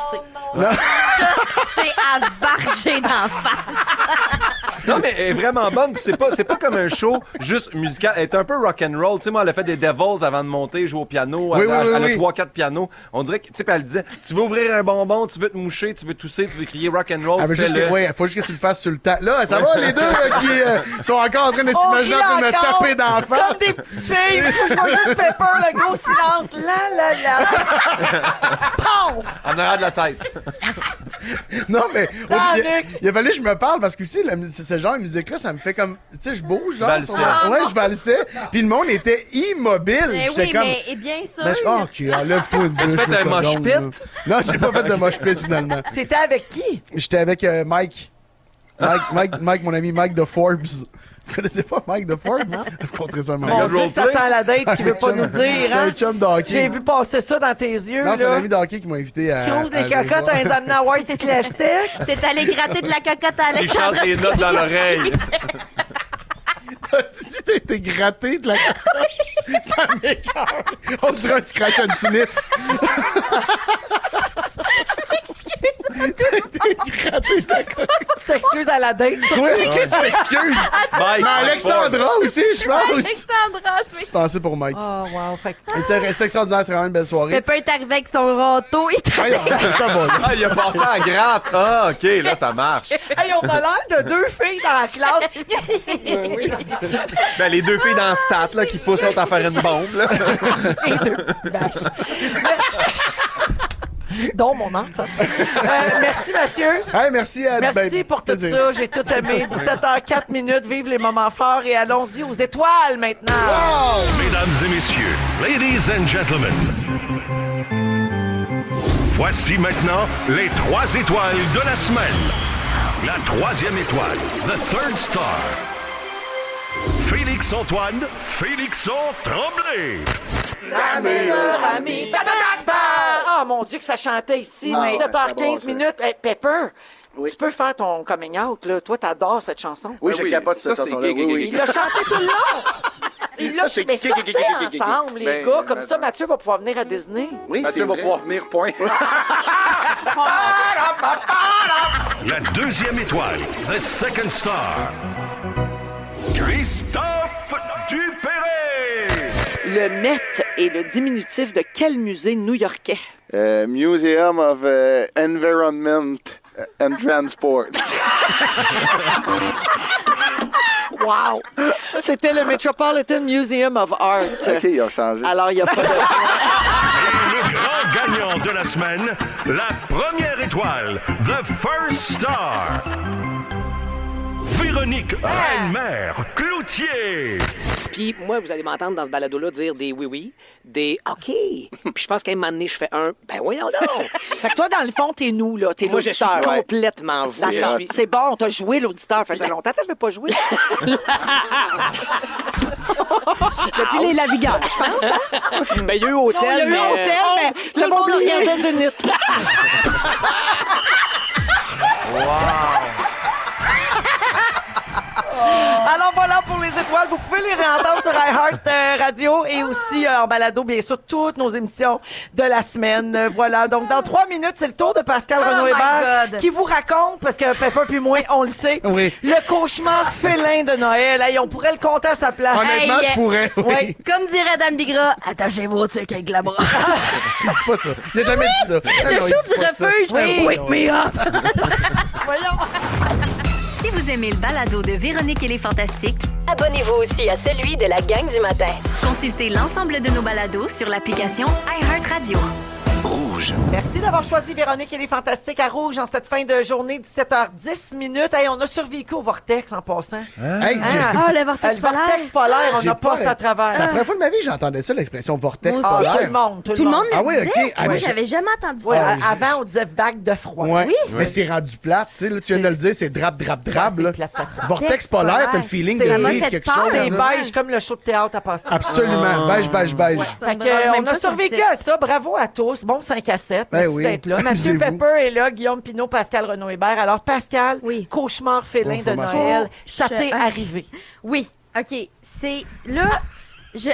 c'est à varger d'en face. Non, mais elle est vraiment bonne. Puis c'est pas comme un show juste musical. Elle est un peu rock'n'roll. Tu sais, moi, elle a fait des Devils avant de monter, jouer au piano. Oui, elle a oui. 3-4 pianos. On dirait que, tu sais, puis elle disait, tu veux ouvrir un bonbon, tu veux te moucher, tu veux tousser, tu veux crier rock'n'roll. Ah, mais juste fais-le. que, ouais, faut juste que tu le fasses sur le temps. Là, ça va, les deux là, qui sont encore en train de s'imaginer en train de me taper dans la face. Comme des petites filles. Je vois juste Pepper, le gros silence. La. Pow! En arrière de la tête. Non, mais Panique! il a fallu que je me parle parce que aussi, ce genre de musique-là, ça me fait comme. Tu sais, je bouge, genre. Valsais. Ouais, je valsais. Puis le monde était immobile. Mais J'étais oui, comme. mais et bien sûr. Ben, OK, enlève-toi une bûche. fait un mosh pit? Non, j'ai pas fait de mosh pit finalement. T'étais avec qui? J'étais avec Mike, mon ami Mike de Forbes. Vous connaissez pas Mike de Forbes? Non. Je vous montrerai ça un moment. Mon Dieu, que ça sent la date qui veut pas nous dire, C'est un hein? chum de hockey. J'ai vu passer ça dans tes yeux, Non, c'est un là. ami de hockey qui m'a invité à. Tu creuses les à cocottes à un Zamna White classique. T'es allé gratter de la cocotte à Tu chantes Alexandre. les notes dans l'oreille. Tu sais, t'as été gratté de la cocotte. Ça m'écoeure. On dirait un scratch and sniff. T'as été gratté de la cocotte. Tu t'excuses à la date. Oui, ok, tu t'excuses. Mike, Mais Alexandra aussi, je pense. Alexandra, je Pensez pour Mike. Oh, wow. Fait que Mais c'était extraordinaire, c'est vraiment une belle soirée. Pepper est arrivé avec son râteau. Il t'a Ouais, ça va. Ah, il a passé en gratte. Ah, OK, là, ça marche. hey, on a l'air de deux filles dans la classe. Ben, les deux filles dans le stat, là, qui poussent l'autre à faire une bombe, là. Et deux petites vaches. Dont mon enfant. Merci, Mathieu. Hey, merci à Merci pour tout plaisir. ça. J'ai tout aimé. 17h04 minutes. Vive les moments forts. Et allons-y aux étoiles maintenant. Mesdames et messieurs, ladies and gentlemen, voici maintenant les 3 étoiles de la semaine. La 3e étoile, the third star. Félix-Antoine Félixon Tremblay. La meilleure amie. Ah, mon Dieu, que ça chantait ici. 17h15 minutes. Hey, Pepper, tu peux faire ton coming out, là. Toi, t'adores cette chanson. Oui, je capote cette chanson-là. Oui, Il l'a chanté tout le long. Il l'a mais sortez ensemble, les gars. Comme ça, Mathieu va pouvoir venir à Disney. Oui, Mathieu va pouvoir venir, point. La 2e étoile, the second star. Christophe Dupéré. Le Met est le diminutif de quel musée new-yorkais? Museum of Environment and Transport. Wow! C'était le Metropolitan Museum of Art. OK, il a changé. Alors, il n'y a pas de... Et le grand gagnant de la semaine, la première étoile, the first star. Véronique Reine-Mère Cloutier. Puis moi, vous allez m'entendre dans ce balado-là dire des oui-oui, des OK. Puis je pense qu'à un moment donné, je fais un ben voyons donc. Fait que toi, dans le fond, t'es nous, là. T'es Moi, je suis l'auditeur. complètement vous. Je D'accord. suis- C'est bon, t'as joué l'auditeur. Fait longtemps que t'avais pas joué. Depuis les Lavigueurs, je pense. Hein? Ben, il y a eu Hôtel, Non, il y a eu mais... Hôtel, mais tout t'as le monde oublié. regardait Zénith. Alors voilà pour les étoiles. Vous pouvez les réentendre sur iHeart Radio et aussi en balado, bien sûr, toutes nos émissions de la semaine. Voilà. Donc, dans 3 minutes, c'est le tour de Pascal Oh Renaud my Hébert God. qui vous raconte, parce que Pepper puis moi, on le sait, Oui. le cauchemar félin de Noël. Hey, on pourrait le compter à sa place. Honnêtement, Hey, je pourrais. Oui. Ouais. Comme dirait Dan Bigra, attachez vos trucs avec la bras. C'est pas ça. Il a jamais dit ça. Le show du refuge. Oui. Wake me up. Voyons. Si vous aimez le balado de Véronique et les Fantastiques, Abonnez-vous aussi à celui de la gang du matin. consultez l'ensemble de nos balados sur l'application iHeartRadio. Rouge. Merci d'avoir choisi Véronique et les Fantastiques à Rouge en cette fin de journée, 17h10 minutes. Hey, on a survécu au vortex en passant. Hey, Ah, le vortex Le vortex polaire, on J'ai a passé à travers. C'est la première fois de ma vie que j'entendais ça, l'expression vortex Moi aussi. Ah, polaire. tout Tout le monde Ah le oui, disait. ok. Ah, Moi, mais j'avais jamais entendu Ouais, ça. avant, on disait vague de froid. Ouais. Oui. Mais c'est rendu plate. Tu sais, là, tu viens de le dire, c'est drap. C'est Là. plate. Vortex polaire, t'as le feeling C'est- de ça m'a vivre fait quelque peur. chose. C'est là. beige comme le show de théâtre à Pascal. Absolument. Beige. Ça Fait me que, dérange même on a pas survécu son à ça. Bravo à tous. bon 5 à 7. Ben Merci oui. d'être là. Mathieu Amusez-vous. Pepper est là, Guillaume Pinot, Pascal Renaud-Hébert. Alors, Pascal, Oui. cauchemar félin Oh, de ma Noël, ça Je- t'est arrivé. Oui, OK. C'est là, je.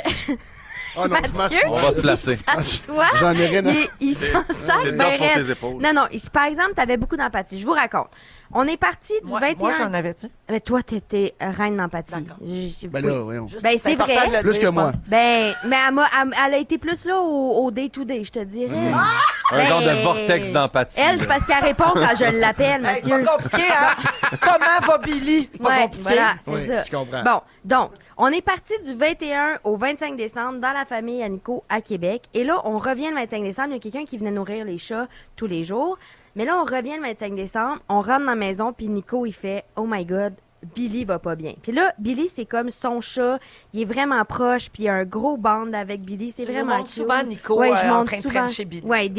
Ah non, je Mathieu, On va se placer. toi, J'en ai rien à... il s'en sac C'est ben le pour raide. tes épaules. Non, par exemple, tu avais beaucoup d'empathie. Je vous raconte. On est parti du Moi, 21... moi, j'en avais-tu? Mais toi, t'étais reine d'empathie. D'accord. Ben Oui. là, voyons. Juste, Ben, c'est important vrai. de le Plus dire, que je moi. pense. Ben, mais elle a été plus là au day-to-day, je te dirais. Un genre de Ben, vortex d'empathie. Elle, là. c'est parce qu'elle répond quand je l'appelle, Hey, c'est Mathieu. pas compliqué, hein? Comment va Billy? C'est pas Ouais, compliqué. voilà, c'est Oui, ça. je comprends. Bon, donc, on est parti du 21 au 25 décembre dans la famille à Nico à Québec. Et là, on revient le 25 décembre. Il y a quelqu'un qui venait nourrir les chats tous les jours. Mais là, on revient le 25 décembre. On rentre dans la maison, puis Nico, il fait « Oh my God, Billy va pas bien. » Puis là, Billy, c'est comme son chat. Il est vraiment proche, puis il y a un gros band avec Billy. C'est Tu vraiment nous montres cute. souvent Nico Ouais, je en montre train de souvent. frencher Billy. Ouais,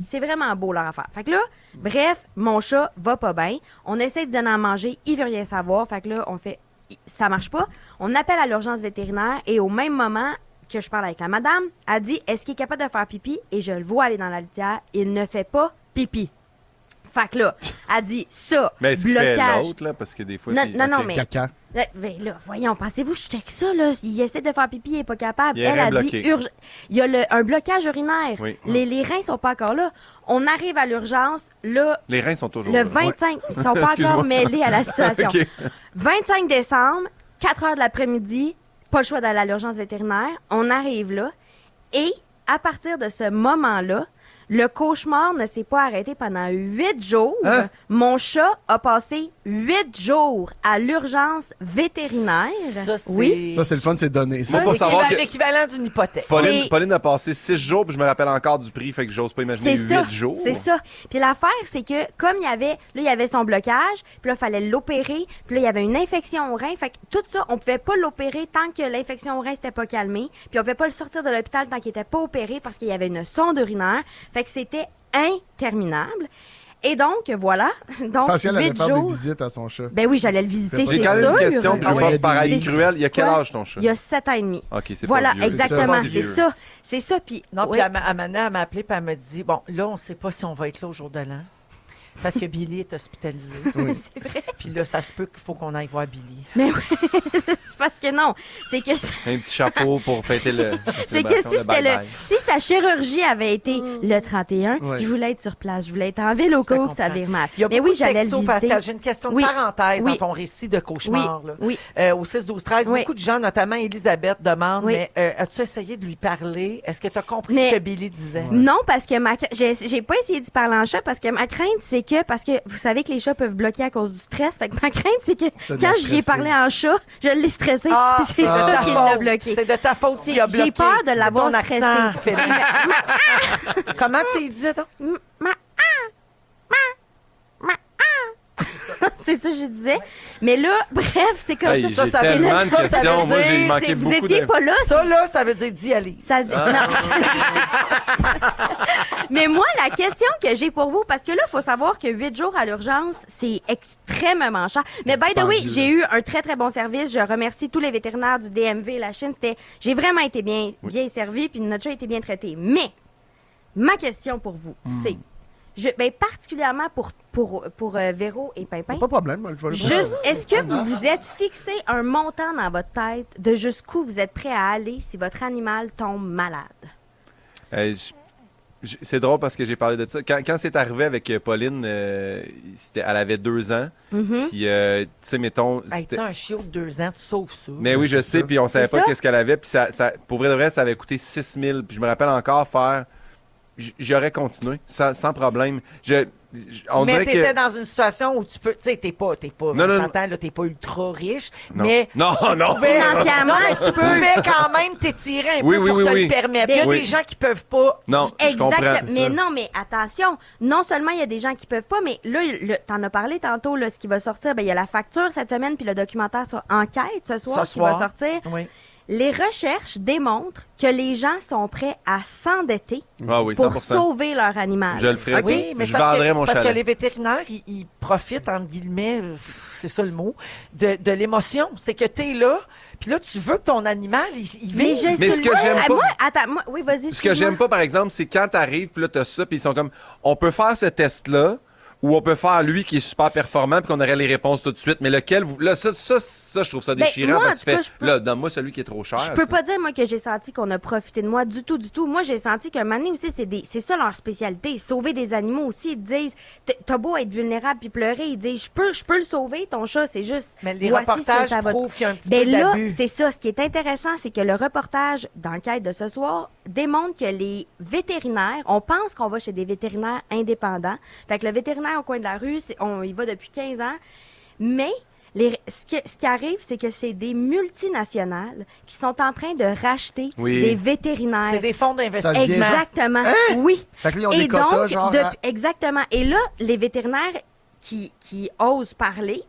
c'est vraiment beau leur affaire. Fait que là, bref, mon chat va pas bien. On essaie de donner à manger, il veut rien savoir. Fait que là, on fait, ça marche pas. On appelle à l'urgence vétérinaire et au même moment que je parle avec la madame, elle dit, est-ce qu'il est capable de faire pipi? Et je le vois aller dans la litière. Il ne fait pas pipi. Fait que là, elle dit ça, Mais est-ce qu'il fait blocage. l'autre, là? Parce que des fois, Non, c'est- non, non, ok. mais- Caca. Là, voyons, pensez-vous, je check ça, là. Il essaie de faire pipi, il est pas capable. Il est Elle a dit bloqué. il y a un blocage urinaire. Oui. Les reins sont pas encore là. On arrive à l'urgence, là, Les reins sont toujours le là. 25, ils sont pas Excuse-moi. encore mêlés à la situation. Ok. 25 décembre, 4 heures de l'après-midi, pas le choix d'aller à l'urgence vétérinaire. On arrive là. Et à partir de ce moment-là, le cauchemar ne s'est pas arrêté pendant 8 jours. Hein? Mon chat a passé 8 jours à l'urgence vétérinaire. Ça, c'est... Oui. Ça, c'est le fun, c'est donné. Ça, Faut c'est savoir que l'équivalent d'une hypothèque. C'est- Pauline a passé 6 jours, puis je me rappelle encore du prix, fait que j'ose pas imaginer C'est 8 ça, jours. c'est ça. Puis l'affaire, c'est que comme il y avait son blocage, puis là, il fallait l'opérer, puis là, il y avait une infection au rein. Fait que tout ça, on pouvait pas l'opérer tant que l'infection au rein s'était pas calmée. Puis on pouvait pas le sortir de l'hôpital tant qu'il était pas opéré parce qu'il y avait une sonde urinaire. Fait que c'était interminable. Et donc, voilà. Donc, Pascal allait 8 faire jours. des visites à son chat. Ben oui, j'allais le visiter, J'ai c'est J'ai sûr. quand même une question, puis je Ah veux ouais, pas paraître c'est- cruel. Il y a quel Quoi? âge ton chat? Il y a 7 ans et demi. Ok, c'est Voilà, pas vieux. exactement, pas si c'est vieux. ça. C'est ça, puis... Non, ouais. puis Amanda, elle m'a appelé, puis elle m'a dit, bon, là, on sait pas si on va être là au jour de l'an. Parce que Billy est hospitalisé. C'est vrai. Puis là, ça se peut qu'il faut qu'on aille voir Billy. Mais oui, c'est parce que non. C'est que... Un petit chapeau pour fêter le. la C'est que célébration si de c'était bye-bye. si sa chirurgie avait été le 31, Ouais. je voulais être sur place. Je voulais être en ville au cas où que ça comprends. vire mal. Il y a Mais beaucoup oui, de j'allais le textos, visiter. Pascal. J'ai une question de Oui. parenthèse Oui. dans ton récit de cauchemar. Là. Oui. Au 6-12-13, Oui. beaucoup de gens, notamment Elisabeth, demandent, Oui. mais as-tu essayé de lui parler? Est-ce que tu as compris Mais- ce que Billy disait? Non, parce que j'ai pas essayé d'y parler en chat parce que ma crainte, c'est que, parce que vous savez que les chats peuvent bloquer à cause du stress. Fait que ma crainte, c'est que Ça doit quand j'y ai stresser. parlé en chat, je l'ai stressé. Ah, puis c'est ça ta qui l'a faute. bloqué. C'est de ta faute C'est- s'il a bloqué. J'ai peur de l'avoir Ton stressé. accent, Félix. Comment tu y disais, donc? C'est ça que je disais. Mais là, bref, c'est comme Hey, ça. j'ai ça tellement veut- de ça veut questions. Moi, j'ai dire, manqué Vous beaucoup étiez de. pas là. Ça, là, ça veut dire dialyse. Ça dit- non. Mais moi, la question que j'ai pour vous, parce que là, il faut savoir que 8 jours à l'urgence, c'est extrêmement cher. Mais by the way, Dispendieux. j'ai eu un très, très bon service. Je remercie tous les vétérinaires du DMV, la Chine. J'ai vraiment été bien servi, puis notre chat a été bien traité. Mais, ma question pour vous, c'est, particulièrement pour Véro et Pimpin, Pas de problème, je vais le juste, est-ce que vous vous êtes fixé un montant dans votre tête de jusqu'où vous êtes prêt à aller si votre animal tombe malade? C'est drôle parce que j'ai parlé de ça. Quand c'est arrivé avec Pauline, elle avait 2 ans. Mhm. Puis, tu sais, mettons. Hey, c'était- tu sais, un chiot de 2 ans, tu sauves ça. Mais oui, je c'est sais, ça. puis on savait C'est pas ça? qu'est-ce qu'elle avait. Puis, pour vrai de vrai, ça avait coûté 6 000. Puis, je me rappelle encore faire. J'aurais continué, sans problème. On mais dirait t'étais que. dans une situation où tu peux, tu sais, t'es pas, Non, non, on s'entend, là, t'es pas ultra riche, Non. mais Non, non! Financièrement, non, mais tu pouvais quand même t'étirer un Oui, peu oui, pour oui, te oui. le permettre. Il y a Oui. des gens qui peuvent pas. Non, je comprends. Exact. c'est Mais ça. non, mais attention. Non seulement il y a des gens qui peuvent pas, mais là, t'en as parlé tantôt, là, ce qui va sortir, ben, il y a la facture cette semaine, puis le documentaire sur Enquête ce soir Ce qui va soir. sortir. Oui. Les recherches démontrent que les gens sont prêts à s'endetter Ah oui, pour 100%. sauver leur animal. Je le ferai. OK, ça. mais Je c'est parce vendrais que, mon c'est parce que chalet. les vétérinaires, ils profitent, entre guillemets, c'est ça le mot, de l'émotion. C'est que t'es là, Puis là, tu veux que ton animal, il Mais vive. Mais ce que j'aime pas- Moi, attends, oui, vas-y. Ce que excuse-moi. j'aime pas, par exemple, c'est quand t'arrives, puis là, t'as ça, puis ils sont comme, on peut faire ce test-là, ou on peut faire lui qui est super performant, puis qu'on aurait les réponses tout de suite. Mais lequel, là, ça, je trouve ça Ben, déchirant, moi, parce que en tu tout fais, cas, je peux- là, donne-moi celui qui est trop cher. Je peux pas dire, moi, que j'ai senti qu'on a profité de moi du tout, du tout. Moi, j'ai senti qu'un moment donné aussi, c'est ça leur spécialité. Sauver des animaux aussi. Ils te disent, t'as beau être vulnérable puis pleurer, ils disent, je peux le sauver, ton chat, c'est juste. Mais les voici ce que reportages ça va te- prouvent qu'il y a un petit Ben peu là, d'abus. c'est ça. Ce qui est intéressant, c'est que le reportage d'enquête de ce soir démontre que les vétérinaires, on pense qu'on va chez des vétérinaires indépendants. Fait que le vétérinaire au coin de la rue, on y va depuis 15 ans. Mais ce qui arrive, c'est que c'est des multinationales qui sont en train de racheter Oui. des vétérinaires. C'est des fonds Ça d'investissement. vient- Exactement. Oui. Fait que là, ils ont des quotas, genre, à- Exactement. Et là, les vétérinaires qui osent parler,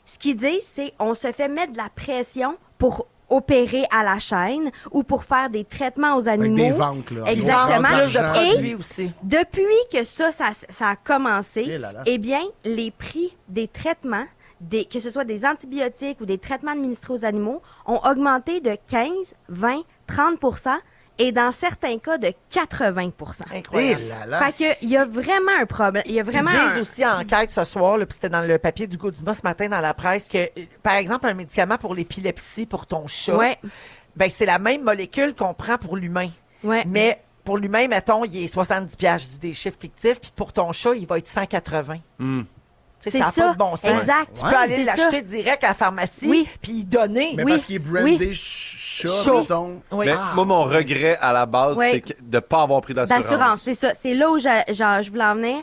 ce qu'ils disent, c'est on se fait mettre de la pression pour opérer à la chaîne ou pour faire des traitements aux Avec animaux. des ventes, là. Exactement. Plus de L'argent. produits aussi. Depuis que ça a commencé, Eh là là. eh bien, les prix des traitements, que ce soit des antibiotiques ou des traitements administrés aux animaux, ont augmenté de 15, 20, 30 et dans certains cas de 80 Incroyable. Eh là là. Fait que il y a vraiment un problème. Il y a vraiment Ils disent aussi en enquête ce soir, là, puis c'était dans le papier du Gaudima ce matin dans la presse, que, par exemple, un médicament pour l'épilepsie pour ton chat, Ouais. ben, c'est la même molécule qu'on prend pour l'humain. Ouais. Mais pour l'humain, mettons, il est 70$, je dis des chiffres fictifs, puis pour ton chat, il va être 180$. Tu sais, C'est ça n'a ça. pas de bon sens. Exact. Tu peux aller c'est l'acheter ça. direct à la pharmacie, Oui. puis y donner. Mais Oui. parce qu'il est brandé Oui. chat, Chat. mettons. Oui. Mais moi, mon regret à la base, Oui. c'est de ne pas avoir pris d'assurance. D'assurance, c'est ça. C'est là où je voulais en venir.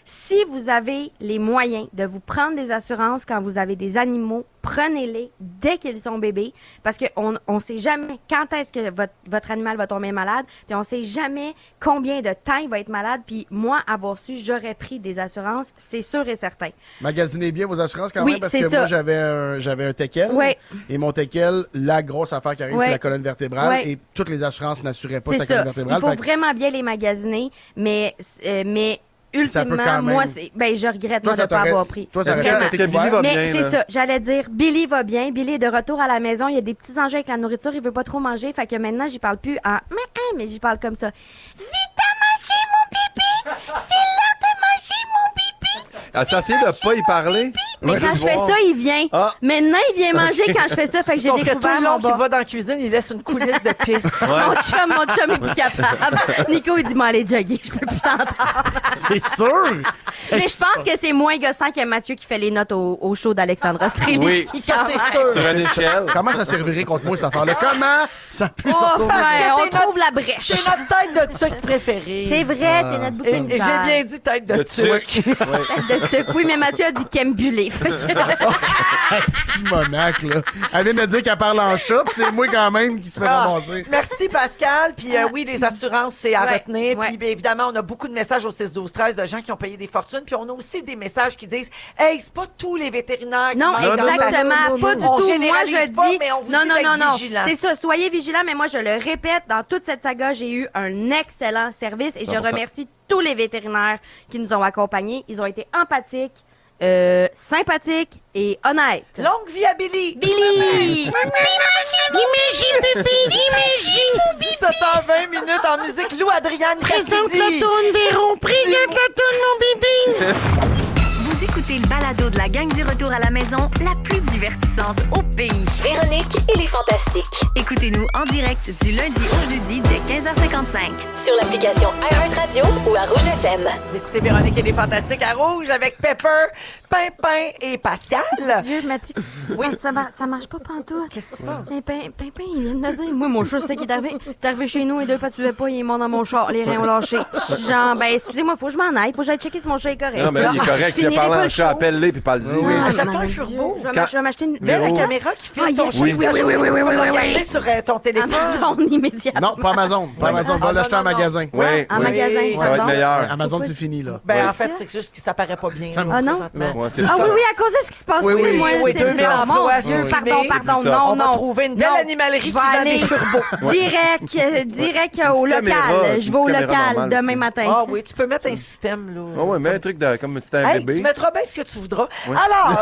Si vous avez les moyens de vous prendre des assurances quand vous avez des animaux, prenez-les dès qu'ils sont bébés, parce qu'on ne sait jamais quand est-ce que votre animal va tomber malade, puis on sait jamais combien de temps il va être malade, puis moi, avoir su, j'aurais pris des assurances, c'est sûr et certain. Magasinez bien vos assurances quand Oui, même, parce c'est que ça. moi, j'avais un teckel. Ouais. Et mon teckel, la grosse affaire qui arrive, Ouais. c'est la colonne vertébrale. Ouais. Et toutes les assurances n'assuraient pas C'est sa ça. colonne Il vertébrale. faut Fait que vraiment bien les magasiner, mais Ça peut ultimement, quand même- moi, je regrette Toi, moi, de ça ne pas t'aurait- avoir pris. toi, ça Est-ce aurait que, Vraiment. est-ce que Billy va Mais bien? c'est là? ça, j'allais dire, Billy va bien, Billy est de retour à la maison, il y a des petits enjeux avec la nourriture, il veut pas trop manger, fait que maintenant, j'y parle plus en mais j'y parle comme ça. Vite à manger, mon bébé! C'est l'heure de manger, mon bébé! As-tu essayé de pas y parler? Mais Ouais, quand tu je fais vois. ça, il vient. Ah. Maintenant, il vient manger quand je fais ça, fait que j'ai Sauf que tout découvert le long mon qu'il bas. va dans la cuisine, il laisse une coulisse de pisse. Mon chum est plus capable. Nico, il dit, moi, aller jogger, je peux plus t'entendre. C'est sûr! Mais je pense que c'est moins gossant que Mathieu qui fait les notes au show d'Alexandra Strelitsky. Oui. quand c'est même. sûr. Sur une échelle. Comment ça servirait contre moi, cette affaire-là? Comment ça peut se Oh, retourner? ben, on t'es trouve la brèche. C'est notre tête de sucre préférée. C'est vrai, t'es notre bouc Et émissaire. j'ai bien dit tête de Le tuque. tuc. Tête de sucre. Oui, mais Mathieu a dit qu'elle aime buller. Fait que- Simonac, là. Elle vient de dire qu'elle parle en chat, puis c'est moi quand même qui se fait Ah, ramasser. merci Pascal. Puis oui, les assurances, c'est à Ouais, retenir. ouais. Puis bien évidemment, on a beaucoup de messages au 6-12-13 de gens qui ont payé des fortunes. Puis on a aussi des messages qui disent « Hey, c'est pas tous les vétérinaires qui Non, manquent d'empathie. exactement. Pas du On tout. Moi, généralise je pas, dis. mais on vous Non, dit non, d'être non, non. vigilants. C'est ça. Soyez vigilants, mais moi, je le répète, dans toute cette saga, j'ai eu un excellent service et je 100%. remercie tous les vétérinaires qui nous ont accompagnés. Ils ont été empathiques, sympathiques et honnêtes. Longue vie à Billy! Billy! Imagine, bébé! Imagine! 17h20 minutes en musique. Lou Adriane Présente Cassidy. la toune, Véron! Présente la toune, mon bébé! Vous écoutez le balado de la gang du retour à la maison, la plus divertissante au pays. Véronique et les Fantastiques. Écoutez-nous en direct du lundi au jeudi dès 15h55. Sur l'application iHeartRadio ou à Rouge FM. Vous écoutez Véronique et les Fantastiques à Rouge avec Pepper, Pimpin et Pascal. Dieu, Mathieu, Oui. ça marche pas pantoute. Qu'est-ce qui se passe? Mais Pimpin, il vient de me dire. Moi, mon chat, c'est qui est arrivé. T'es arrivé chez nous et deux pas, tu veux pas, il est mort dans mon char. Les reins ont lâché. Genre, ben, excusez-moi, faut que je m'en aille. Faut que j'aille checker si mon chat est correct. Non, mais là, il est correct. Je Tu as finirai parlé pas en le chat, show. appelle-les puis parle-y. Oui. Achète-toi mon un Dieu. furbo. Je vais m'acheter une... Mets la Véro. caméra qui filme Ah, ton yes. chien. Oui, oui, oui, oui, oui, oui, oui, Regarder oui. sur ton téléphone. Amazon immédiatement. Non, pas Amazon. Pas Amazon. Va Ah, l'acheter non, en non, magasin. Oui, En oui. magasin, Ça va être pardon. meilleur. Amazon, c'est fini, là. Ben, Oui. en fait, c'est juste que ça paraît pas bien. Ça là, me- Ah, non? présentement. Ouais, c'est Ah ça. oui, à cause de ce qui se passe. Oui, oui, moi, oui, c'est 2000 le emplois Mon Dieu, supprimés. pardon, C'est non, On va non. trouver une belle Non. animalerie qui Je vais vend aller des furbeaux. direct au Une local. caméra, Je une vais au caméra local normale demain aussi. matin. Ah oui, tu peux mettre un système, là. Ah ouais, mets un truc comme si c'était un Hey, bébé. tu mets mettras bien ce que tu voudras. Oui. Alors,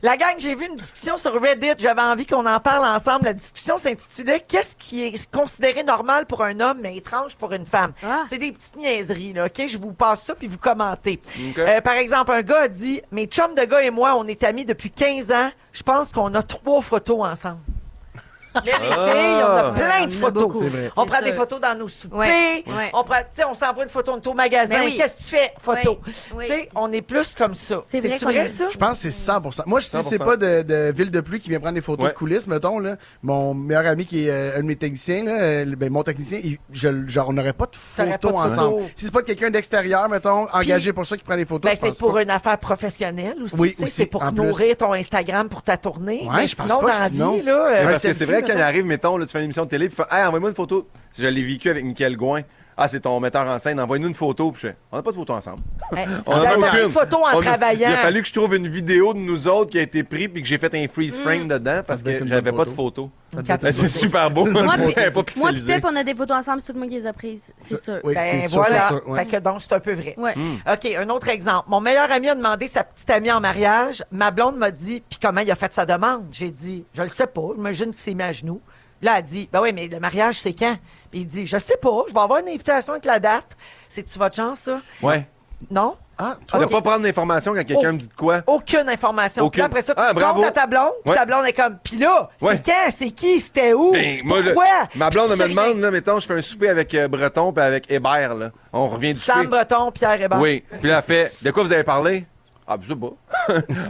la gang, j'ai vu une discussion sur Reddit. J'avais envie qu'on en parle ensemble. La discussion s'intitulait « Qu'est-ce qui est considéré normal pour un homme, mais étrange pour une femme? C'est des petites niaiseries, là, OK? Je vous passe ça, puis vous commentez. Okay. Par exemple, un gars a dit « Mes chums de gars et moi, on est amis depuis 15 ans. Je pense qu'on a 3 photos ensemble. » Les filles, on a plein de photos. C'est vrai. On prend C'est des sûr. photos dans nos soupers. Ouais. On prend, tu sais, on s'envoie une photo, on est au magasin. Ben oui. Qu'est-ce que tu fais? Photo. Oui. Tu sais, on est plus comme ça. C'est vrai C'est-tu qu'on vrai, est- ça? Je pense que c'est 100%. Moi, si 100%. c'est pas de Ville de Pluie qui vient prendre des photos Ouais. de coulisses, mettons, là, mon meilleur ami qui est un de mes techniciens, là, mon technicien, on n'aurait pas de T'aurais photos pas de ensemble. photos. Si c'est pas quelqu'un d'extérieur, mettons, engagé pour ça qui prend des photos, Ben, je pense c'est pour pas. une affaire professionnelle aussi. Oui, tu sais, aussi, c'est pour en plus. nourrir ton Instagram pour ta tournée. Ouais, Mais je pense sinon, pas dans que la sinon- vie, là, Mais parce que selfie, c'est vrai, quand il mettons. arrive, mettons, là, tu fais une émission de télé, puis tu fais hey, envoie-moi une photo. Je l'ai vécu avec Mickaël Gouin. Ah, c'est ton metteur en scène, envoie-nous une photo. Puis je fais, on n'a pas de photo ensemble. hey, On t'as en a pas aucune. une photo en travaillant. Il a fallu que je trouve une vidéo de nous autres qui a été prise puis que j'ai fait un freeze frame dedans parce Ça devait être que une j'avais bonne pas de photo. photo. Quand- Ben, c'est super beau. C'est une bonne Moi, photo. puis- Elle est pas Moi puis pixelisée. Pep, on a des photos ensemble, c'est tout le monde qui les a prises, c'est sûr. Oui, Ben c'est sûr, voilà. c'est sûr. ouais. Fait que donc, c'est un peu vrai. Ouais. OK, un autre exemple. Mon meilleur ami a demandé sa petite amie en mariage. Ma blonde m'a dit, puis comment il a fait sa demande? J'ai dit, je le sais pas. J'imagine qu'il s'est mis à genoux. Là, elle a dit, ben oui, mais le mariage, c'est quand? Puis il dit, je sais pas. Je vais avoir une invitation avec la date. C'est-tu votre chance, ça? Ouais. Non? Ah, On ne Ok. pas prendre l'information quand quelqu'un me dit de quoi. Aucune information. Aucune. Puis après ça, tu Ah, te bravo. comptes à ta blonde, puis Ouais. ta blonde est comme, puis là, Ouais. c'est quand? C'est qui? C'était où? Ben, moi, Pourquoi? ma blonde Puis me tu sais demande, rien. là, mettons, je fais un souper avec Breton puis avec Hébert, là. On revient du Sam souper. Breton, Pierre Hébert. Oui. Puis là, elle fait, de quoi vous avez parlé? Ah, je sais pas.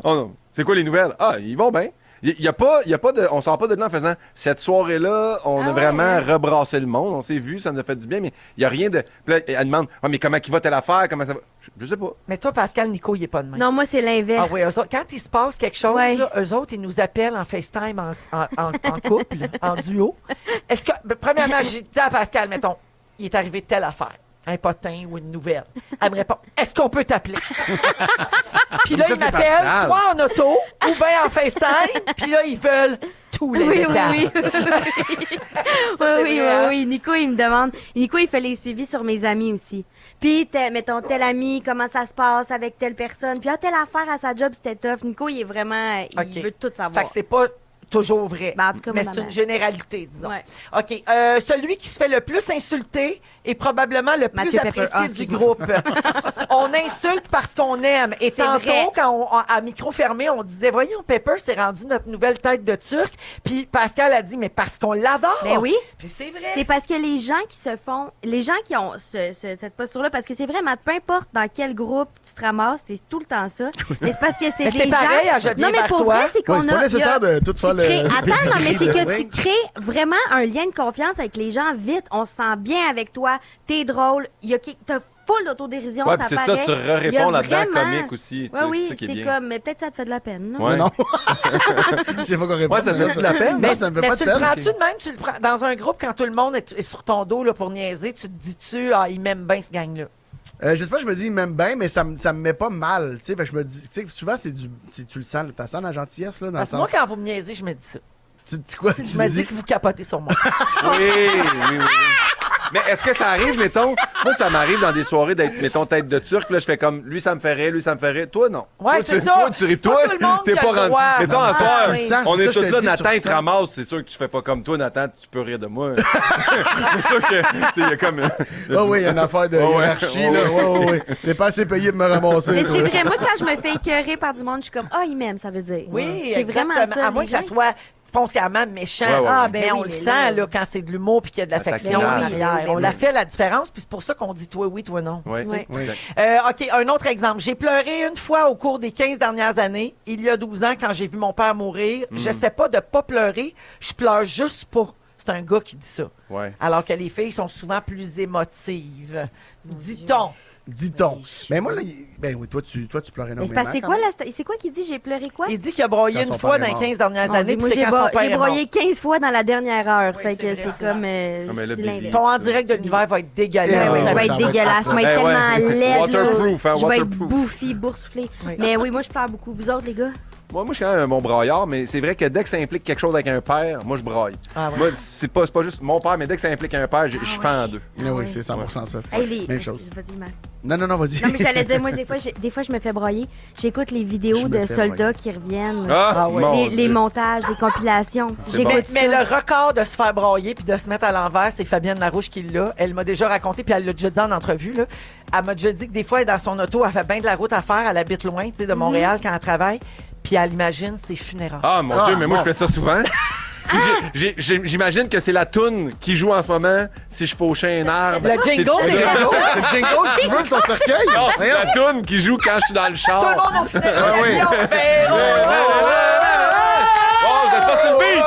Oh non. C'est quoi les nouvelles? Ah, ils vont bien. Il y a pas de, on sort pas de là en faisant cette soirée-là, on a Ah ouais, vraiment hein? rebrassé le monde, on s'est vu, ça nous a fait du bien, mais il y a rien de. Puis là, elle demande, ah, mais comment qui va telle affaire, comment ça va? Je sais pas. Mais toi, Pascal, Nico, il est pas de même. Non, moi, c'est l'inverse. Ah oui, eux autres, quand il se passe quelque chose, Ouais. là, eux autres, ils nous appellent en FaceTime en couple, en duo. Est-ce que, premièrement, j'ai dit à Pascal, mettons, il est arrivé telle affaire, un potin ou une nouvelle. Elle me répond, est-ce qu'on peut t'appeler? Puis là, Ça, ils c'est m'appellent Pascal. soit en auto ou bien en FaceTime. Puis là, ils veulent tous les Oui, détails. oui, c'est oui, vrai, hein? oui. Nico, il me demande. Nico, il fait les suivis sur mes amis aussi. Puis, mettons, tel ami, comment ça se passe avec telle personne. Puis, telle affaire à sa job, c'était tough. Nico, il est vraiment. Il OK. veut tout Fait savoir. que c'est pas toujours vrai. Ben, en tout cas, mais moi, c'est dans une ma- généralité, disons. Ouais. OK. Celui qui se fait le plus insulter est probablement le plus Mathieu Pepper. apprécié Ah, du excuse-moi. groupe. On insulte parce qu'on aime. Et C'est tantôt, vrai. quand à micro fermé, on disait, voyons, Pepper, c'est rendu notre nouvelle tête de Turc. Puis Pascal a dit, mais parce qu'on l'adore. Ben oui. Puis c'est vrai. C'est parce que les gens qui se font, les gens qui ont cette posture-là, parce que c'est vrai, Matt, peu importe dans quel groupe tu te ramasses, c'est tout le temps ça. Mais c'est parce que c'est Mais des c'est pareil gens. à Je viens Non, mais vers pour toi. vrai, c'est qu'on Ouais, c'est pas a. nécessaire il y a- de tout faire tu crées- le Attends, non, mais c'est que Oui. tu crées vraiment un lien de confiance avec les gens vite. On se sent bien avec toi. T'es drôle. T'as full d'autodérision, Ouais, ça puis c'est ça, paraît. tu Il y a réponds là-dedans vraiment- comique aussi. Tu Ouais, sais, oui, c'est ça qui est c'est bien. comme, mais peut-être ça te fait de la peine. là. Ouais. Non. J'ai pas qu'on répond. Ouais, ça te fait de la peine. Non, ça me fait Mais pas tu de le peine. prends-tu de même? Tu le prends dans un groupe quand tout le monde est sur ton dos là, pour niaiser, tu te dis-tu, ah, il m'aime bien ce gang-là? Je sais pas, je me dis même bien, mais ça me met pas mal. Tu sais, fait que je me dis, tu sais, souvent, tu le sens, t'as sens la gentillesse, là, dans le Parce que sens. moi, quand vous me niaisez, je me dis ça. Tu quoi? Tu Je me dis dis, que vous capotez sur moi. Oui, oui, oui. Mais est-ce que ça arrive, mettons, moi, ça m'arrive dans des soirées d'être, mettons, tête de turc, là, je fais comme, lui, ça me fait rire, lui, ça me fait rire. Toi, non. Ouais, Toi, c'est tu, ça. Toi, tu ris. C'est pas Toi, tout le monde t'es qui a pas le rendu. droit. Mettons, en Ah, soir, tu le sens, on c'est est ça, tous je te là, dis, Nathan, tu il le te sens. ramasse. C'est sûr que tu fais pas comme toi, Nathan, tu peux rire de moi. C'est sûr que, tu sais, il y a comme. ah oui, il y a une affaire de Ouais, ouais. hiérarchie, Ouais, là. ouais. Ouais, ouais. T'es pas assez payé de me ramasser. Mais toi. c'est vrai, moi, quand je me fais écœurer par du monde, je suis comme, ah, il m'aime, ça veut dire. Oui, c'est vraiment exactement. ça. À moins les que ça gens- soit foncièrement méchant. Ouais, ouais, Ah, ouais. ben mais oui, on le mais sent là- là, quand c'est de l'humour puis qu'il y a de l'affection Ben en oui, arrière. ben On oui. l'a fait la différence, puis c'est pour ça qu'on dit toi oui, toi non. Ouais, tu sais. Ouais. Oui. OK, un autre exemple. J'ai pleuré une fois au cours des 15 dernières années, il y a 12 ans, quand j'ai vu mon père mourir. Je sais pas de pas pleurer, je pleure juste pas. C'est un gars qui dit ça. Ouais. Alors que les filles sont souvent plus émotives. Dit-on. Dit-on. Mais moi, là, ben oui, toi, tu pleurais Mais énormément. c'est parce que c'est quand quoi, même. c'est quoi qui dit j'ai pleuré quoi? Il dit qu'il a broyé Quand une son fois père dans est les mort. 15 dernières Mon années, Dieu, puis moi, c'est quand son père j'ai est mort. broyé 15 fois dans la dernière heure. Oui, fait c'est que vrai, c'est ça. comme. Ah, mais là, c'est Billy. l'inverse. Ton en direct de l'univers va être dégueulasse. Ouais, Je ouais, vais ça être va dégueulasse. Moi, Eh être ouais. tellement laide. Waterproof, hein, Je vais être waterproof. bouffi, boursouflée. Oui. Mais oui, moi, je pleure beaucoup. Vous autres, les gars? Moi, je suis quand même un bon braillard, mais c'est vrai que dès que ça implique quelque chose avec un père, moi, je braille. Ah ouais. Moi, c'est pas juste mon père, mais dès que ça implique un père, je fends en deux. Oui, c'est 100% ça. Hey, Même chose. Vas-y, Matt. Non, vas-y. Non, mais j'allais dire, moi, des fois, je me fais broyer. J'écoute les vidéos Je me de fais soldats qui reviennent. Ah, ouais. mon Les Dieu. montages, les compilations. J'écoute Mais ça. le record de se faire broyer puis de se mettre à l'envers, c'est Fabienne Larouche qui l'a. Elle m'a déjà raconté, puis elle l'a déjà dit en entrevue. Là. Elle m'a déjà dit que des fois, elle est dans son auto, elle fait bien de la route à faire, elle habite loin tu sais, de Montréal quand elle travaille, puis elle imagine ses funérailles. Ah, mon Dieu, mais moi, bon. je fais ça souvent. J'imagine que c'est la toune qui joue en ce moment si je fauchais un arbre. Le jingle, C'est- c'est C'est le jingle que tu veux pour ton cercueil? Non, Voyons. la toune qui joue quand je suis dans le char. Tout le monde au funérailles. Ah oui. Guillaume Perrault. Oh, vous êtes pas sur le beat!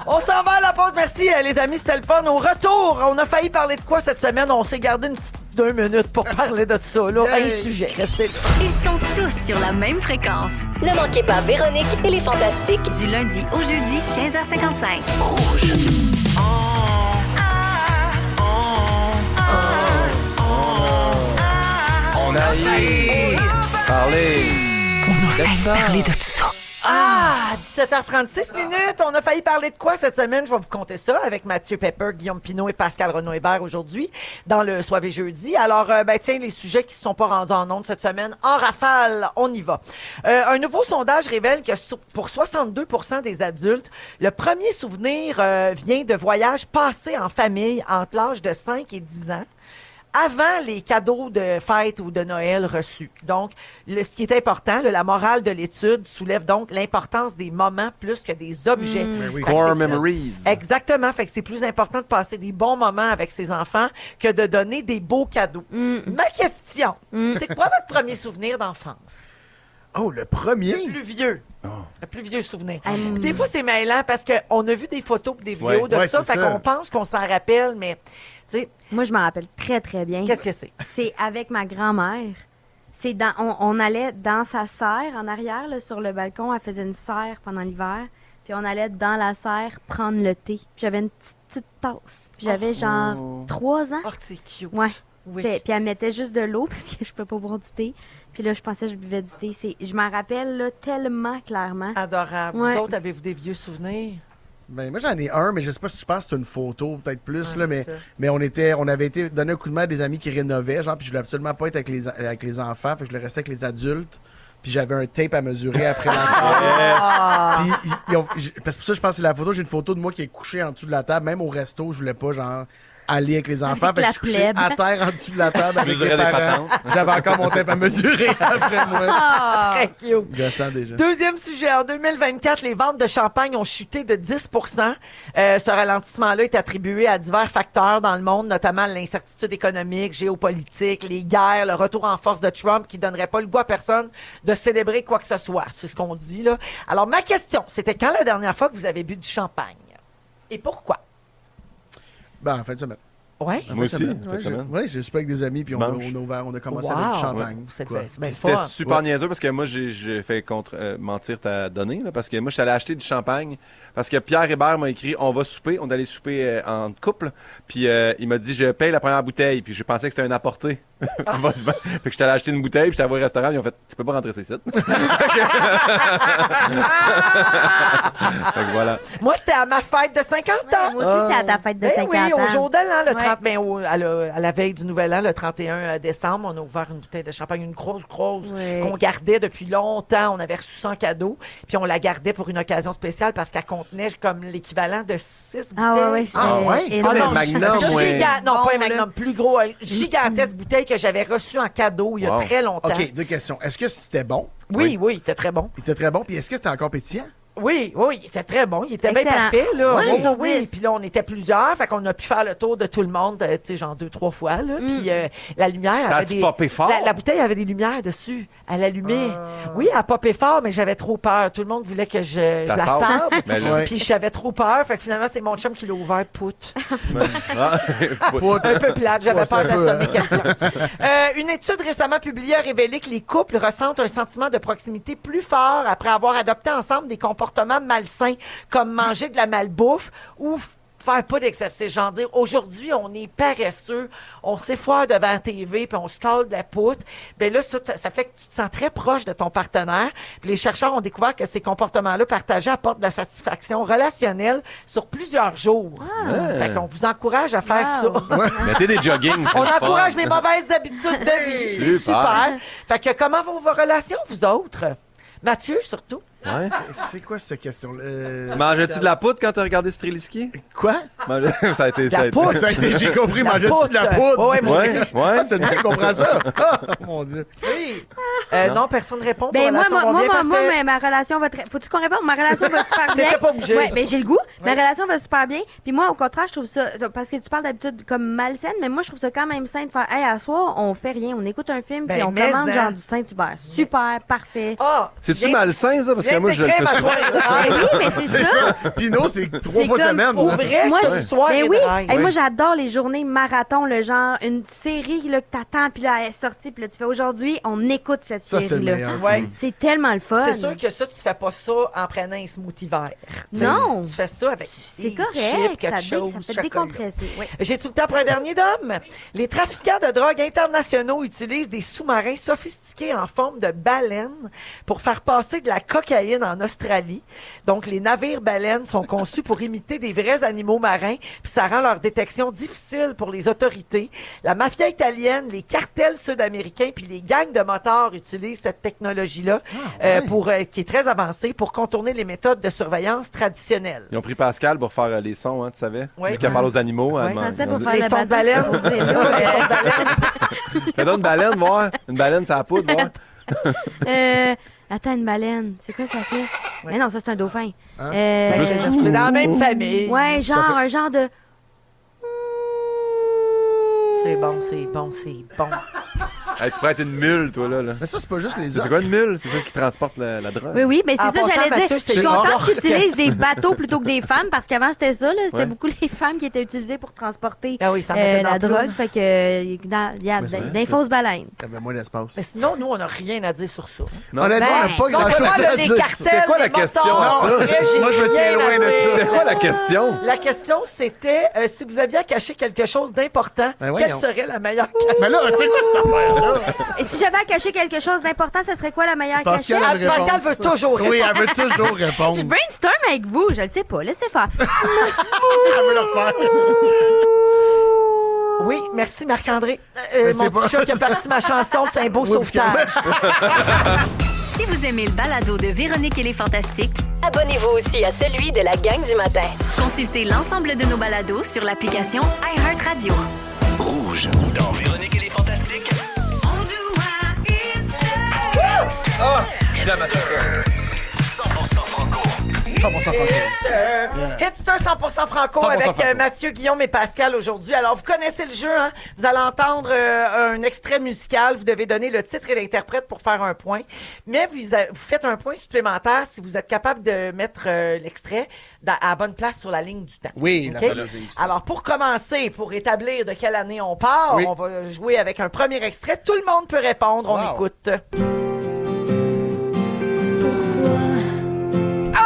On s'en va à la pause. Merci, les amis. C'était le fun. Au retour, on a failli parler de quoi cette semaine? On s'est gardé une petite 2 minutes pour parler de ça. Là. Un sujet. Restez là. Ils sont tous sur la même fréquence. Ne manquez pas Véronique et les Fantastiques. Du lundi au jeudi, 15h55. On a parler. Parler de tout ça. Ah, 17h36 minutes. On a failli parler de quoi cette semaine? Je vais vous compter ça avec Mathieu Pepper, Guillaume Pinot et Pascal Renaud-Hébert aujourd'hui dans le Soir et Jeudi. Alors, tiens, les sujets qui ne sont pas rendus en ondes cette semaine, en rafale, on y va. Un nouveau sondage révèle que pour 62% des adultes, le premier souvenir vient de voyages passés en famille entre l'âge de 5 et 10 ans. Avant les cadeaux de fête ou de Noël reçus. Donc, ce qui est important, la morale de l'étude soulève donc l'importance des moments plus que des objets. Fait que Core c'est- memories. Exactement. Fait que c'est plus important de passer des bons moments avec ses enfants que de donner des beaux cadeaux. Ma question, c'est quoi votre premier souvenir d'enfance? Oh, le premier? Le plus vieux. Le plus vieux souvenir. Hum. Puis des fois, c'est mêlant parce qu'on a vu des photos et des vidéos Ouais. de Ouais, ça. c'est Fait ça. qu'on pense qu'on s'en rappelle, mais tu sais, Moi, je m'en rappelle très, très bien. qu'est-ce que c'est? C'est avec ma grand-mère. C'est on allait dans sa serre en arrière, là, sur le balcon. Elle faisait une serre pendant l'hiver. Puis on allait dans la serre prendre le thé. Puis j'avais une petite tasse. Puis j'avais genre 3 ans. Oh, c'est cute. Ouais. Oui. Puis elle mettait juste de l'eau parce que je peux pas boire du thé. Puis là, je pensais que je buvais du thé. Je m'en rappelle là, tellement clairement. Adorable. Ouais. Vous autres, avez-vous des vieux souvenirs? Ben, moi, j'en ai un, mais je sais pas si je pense que c'est une photo, peut-être plus, Ah, là, c'est mais ça. on avait été donner un coup de main à des amis qui rénovaient, genre, puis je voulais absolument pas être avec les enfants, fait que je voulais rester avec les adultes, puis j'avais un tape à mesurer après la Puis, parce que pour ça, je pense que c'est la photo, j'ai une photo de moi qui est couché en dessous de la table, même au resto, je voulais pas, genre, aller avec les enfants, Avec fait que la je suis couché plèbe. à terre en dessous de la table avec Mesurer les des parents. patentes. J'avais encore mon tape à mesurer après moi. Ah! Très cute. Je sens déjà. Deuxième sujet. En 2024, les ventes de champagne ont chuté de 10 Ce ralentissement-là est attribué à divers facteurs dans le monde, notamment l'incertitude économique, géopolitique, les guerres, le retour en force de Trump qui donnerait pas le goût à personne de célébrer quoi que ce soit. C'est ce qu'on dit, là. Alors, ma question, c'était quand la dernière fois que vous avez bu du champagne? Et pourquoi? Ben, en fin de semaine. Ouais. Moi aussi, Ouais, cette semaine. ouais, j'ai super avec des amis, puis Dimanche. on a commencé Wow. avec du champagne. C'est Quoi. bien, c'est bien Puis c'était fun. super Ouais. niaiseux parce que moi, j'ai fait mentir ta donnée. Là, parce que moi, je suis allé acheter du champagne parce que Pierre Hébert m'a écrit on va souper. On allait souper en couple. Puis il m'a dit je paye la première bouteille. Puis je pensais que c'était un apporté. Fait que je suis allé acheter une bouteille. Puis j'étais allé au restaurant. Ils ont fait tu peux pas rentrer sur ici. Fait que voilà. Moi, c'était à ma fête de 50 ans. Moi aussi, c'était à ta fête de Ben 50 oui, ans. au jour de l'an, le Ouais. 30, à la veille du Nouvel An, le 31 décembre, on a ouvert une bouteille de champagne, une grosse, Ouais. qu'on gardait depuis longtemps. On avait reçu ça en cadeau, puis on la gardait pour une occasion spéciale parce qu'elle contenait comme l'équivalent de 6 bouteilles. Ah ouais, ouais, c'était Ah ouais? énorme. Ah, le Magnum, ouais. Non, Bon, pas un là. Magnum, plus gros, un gigantesque bouteille que j'avais reçu en cadeau il y a Wow. très longtemps. OK, deux questions. Est-ce que c'était bon? Oui, oui, il était très bon. Il était très bon. Puis est-ce que c'était encore pétillant? Oui, oui, il était très bon. Il était bien Excellent. parfait, là. Ouais, Oui, sur oui. 10. Puis là, on était plusieurs. Fait qu'on a pu faire le tour de tout le monde, tu sais, genre 2-3 fois, là. Puis la lumière Ça avait a-tu des... popé fort? La bouteille avait des lumières dessus. Elle allumait. Oui, elle a popé fort, mais j'avais trop peur. Tout le monde voulait que je la sable. sable. Mais là, Ouais. Puis j'avais trop peur. Fait que finalement, c'est mon chum qui l'a ouvert, pout. ah, Un peu plate. J'avais Ouais, peur c'est un peu, d'assommer quelqu'un. Une étude récemment publiée a révélé que les couples ressentent un sentiment de proximité plus fort après avoir adopté ensemble des comportements malsains, comme manger de la malbouffe ou faire pas d'exercice. Genre dire, aujourd'hui, on est paresseux, on s'effoire devant la TV, puis on se colle de la poutre. Ben là, ça fait que tu te sens très proche de ton partenaire. Puis les chercheurs ont découvert que ces comportements-là partagés apportent de la satisfaction relationnelle sur plusieurs jours. Fait qu'on vous encourage à faire ça. Mettez des jogging. On encourage les mauvaises habitudes de vie. C'est super. Fait que comment vont vos relations, vous autres? Mathieu, surtout. Ouais. C'est quoi cette question-là? Mangeais-tu de la poudre quand t'as regardé Streliski? Quoi? Ça a été... La poudre. Ça a été, j'ai compris, mangeais-tu de la poudre? Ouais, moi aussi. Ouais. Ah, c'est une qui comprend ça. Oh, mon Dieu. Oui. Non, personne ne répond. Ben Vos relations vont bien, moi, parfait. ma relation va très... Faut-tu qu'on réponde? Ma relation va super bien. T'étais pas obligé. Ouais, mais j'ai le goût. Ma relation va super bien. Puis moi, au contraire, je trouve ça... Parce que tu parles d'habitude comme malsaine, mais moi, je trouve ça quand même sain de faire... Hey, à soir, on fait rien. On écoute un film, puis on commande genre du Saint-Hubert. Super, parfait. Ah, C'est-tu malsain, ça? Parce que moi, je le fais souvent. Ah oui, mais c'est ça. Pinot, c'est 3 fois comme semaine. Pour ça. vrai, Moi, c'est une soirée ben oui. de rêve. Hey, moi, j'adore les journées marathon, le genre, une série là, que t'attends, puis là, elle est sortie, puis là, tu fais aujourd'hui, on écoute cette Ça, c'est le série-là. meilleur. Ouais. C'est tellement le fun. C'est sûr que ça, tu fais pas ça en prenant un smoothie vert. T'sais, Non. Tu fais ça avec C'est des correct, chips, quelque ça chose, fait chocolat. décompresser. Oui. J'ai tout le temps pour un dernier d'homme. Les trafiquants de drogue internationaux utilisent des sous-marins sophistiqués en forme de baleines pour faire passer de la cocaïne en Australie. Donc, les navires baleines sont conçus pour imiter des vrais animaux marins, puis ça rend leur détection difficile pour les autorités. La mafia italienne, les cartels sud-américains, puis les gangs de motards utilisent cette technologie-là qui est très avancée pour contourner les méthodes de surveillance traditionnelles. Ils ont pris Pascal pour faire les sons, hein, tu savais? Oui. Vu qu'elle parle aux animaux. elle Oui. demande- Français pour elle faire Les la sons de baleine. baleine. dit, fais-donc une baleine, voir. Une baleine, ça a poudre, voir. Attends, une baleine. C'est quoi ça fait? Mais non, ça, c'est un dauphin. Ben, c'est dans la même famille. Ouais, genre, un genre de... C'est bon, c'est bon, c'est bon. Hey, tu pourrais être une mule, toi, là. Mais ça, c'est pas juste les C'est orques. quoi une mule? C'est ça qui transporte la drogue? Oui, oui, mais En c'est ça, passant, j'allais dire. Mathieu, Je c'est suis les contente orques. qu'ils utilisent des bateaux plutôt que des femmes, parce qu'avant, c'était ça, là. C'était Ouais. beaucoup les femmes qui étaient utilisées pour transporter Ah oui, ça m'étonne la pas. drogue. Fait que, il y a Mais c'est- des fausses baleines. Il y avait moins d'espace. Mais sinon, nous, on n'a rien à dire sur ça. Non. Honnêtement, on n'a pas Donc, grand-chose voilà, à les dire. cartels, C'était quoi la les question, motards, ça? vrai, j'ai Moi, je me tiens rien loin à de dire. ça. C'était quoi la question? La question, c'était si vous aviez à cacher quelque chose d'important, Ben quelle voyons. serait la meilleure Mais là, c'est quoi cette affaire-là? Et si j'avais à cacher quelque chose d'important, ça serait quoi la meilleure Pascal, cachette? elle répond Pascal veut ça. toujours Oui, répondre. elle veut toujours répondre. Je brainstorm avec vous, je le sais pas, laissez faire. Elle veut le faire. Oui, merci Marc-André. Mais Mon c'est petit pas- chat qui a parti ma chanson, c'est un beau Oui, parce que- sauvetage. Si vous aimez le balado de Véronique et les Fantastiques, Abonnez-vous aussi à celui de la gang du matin. consultez l'ensemble de nos balados sur l'application iHeartRadio. Rouge. Dans Véronique et les Fantastiques. Ah! J'aime ça. 100% franco. 100% franco. Hitster 100% franco 100% avec franco. Mathieu, Guillaume et Pascal aujourd'hui. Alors, vous connaissez le jeu, hein? Vous allez entendre un extrait musical. Vous devez donner le titre et l'interprète pour faire un point. Mais vous faites un point supplémentaire si vous êtes capable de mettre l'extrait à la bonne place sur la ligne du temps. Oui, la OK? fameuse ligne du temps. Alors, pour commencer, pour établir de quelle année on part, Oui. on va jouer avec un premier extrait. Tout le monde peut répondre. On Wow. écoute.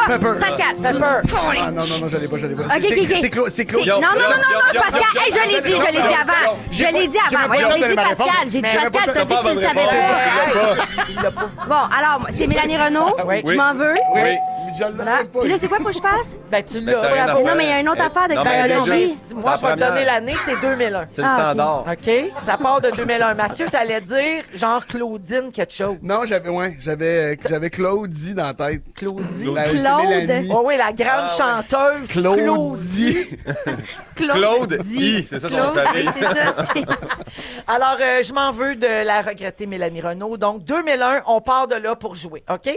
Pepper. Pascal. Pepper. Ah non, non, non, j'allais pas. Ok, ok, ok. C'est Claude. C'est Claude. Non, non, non, non, Pascal. Hey, je l'ai dit avant. Je l'ai dit avant. Ouais, je l'ai dit, Pascal. J'ai dit, Pascal, t'as dit que tu le savais pas. Il l'a pas. Bon, alors, c'est Mélanie Renaud. Oui. Je m'en veux. Oui. Voilà. Puis là, c'est quoi, faut que je fasse? Ben, tu Ben, t'as l'as. rien à Bravo. faire. Non, mais il y a une autre affaire de Non, mais chronologie. Moi, C'est je vais la te donner première. l'année, c'est 2001. C'est le Ah, ok. standard. OK? Ça part de 2001. Mathieu, t'allais dire genre Claudine quelque chose. Non, j'avais Claudie dans la tête. Claudie. La- c'est Claude. Mélanie. Oh oui, la grande chanteuse. Claudie. Claude I, c'est ça son Claude, famille. c'est ça. Alors, je m'en veux de la regretter Mélanie Renaud. Donc, 2001, on part de là pour jouer. OK?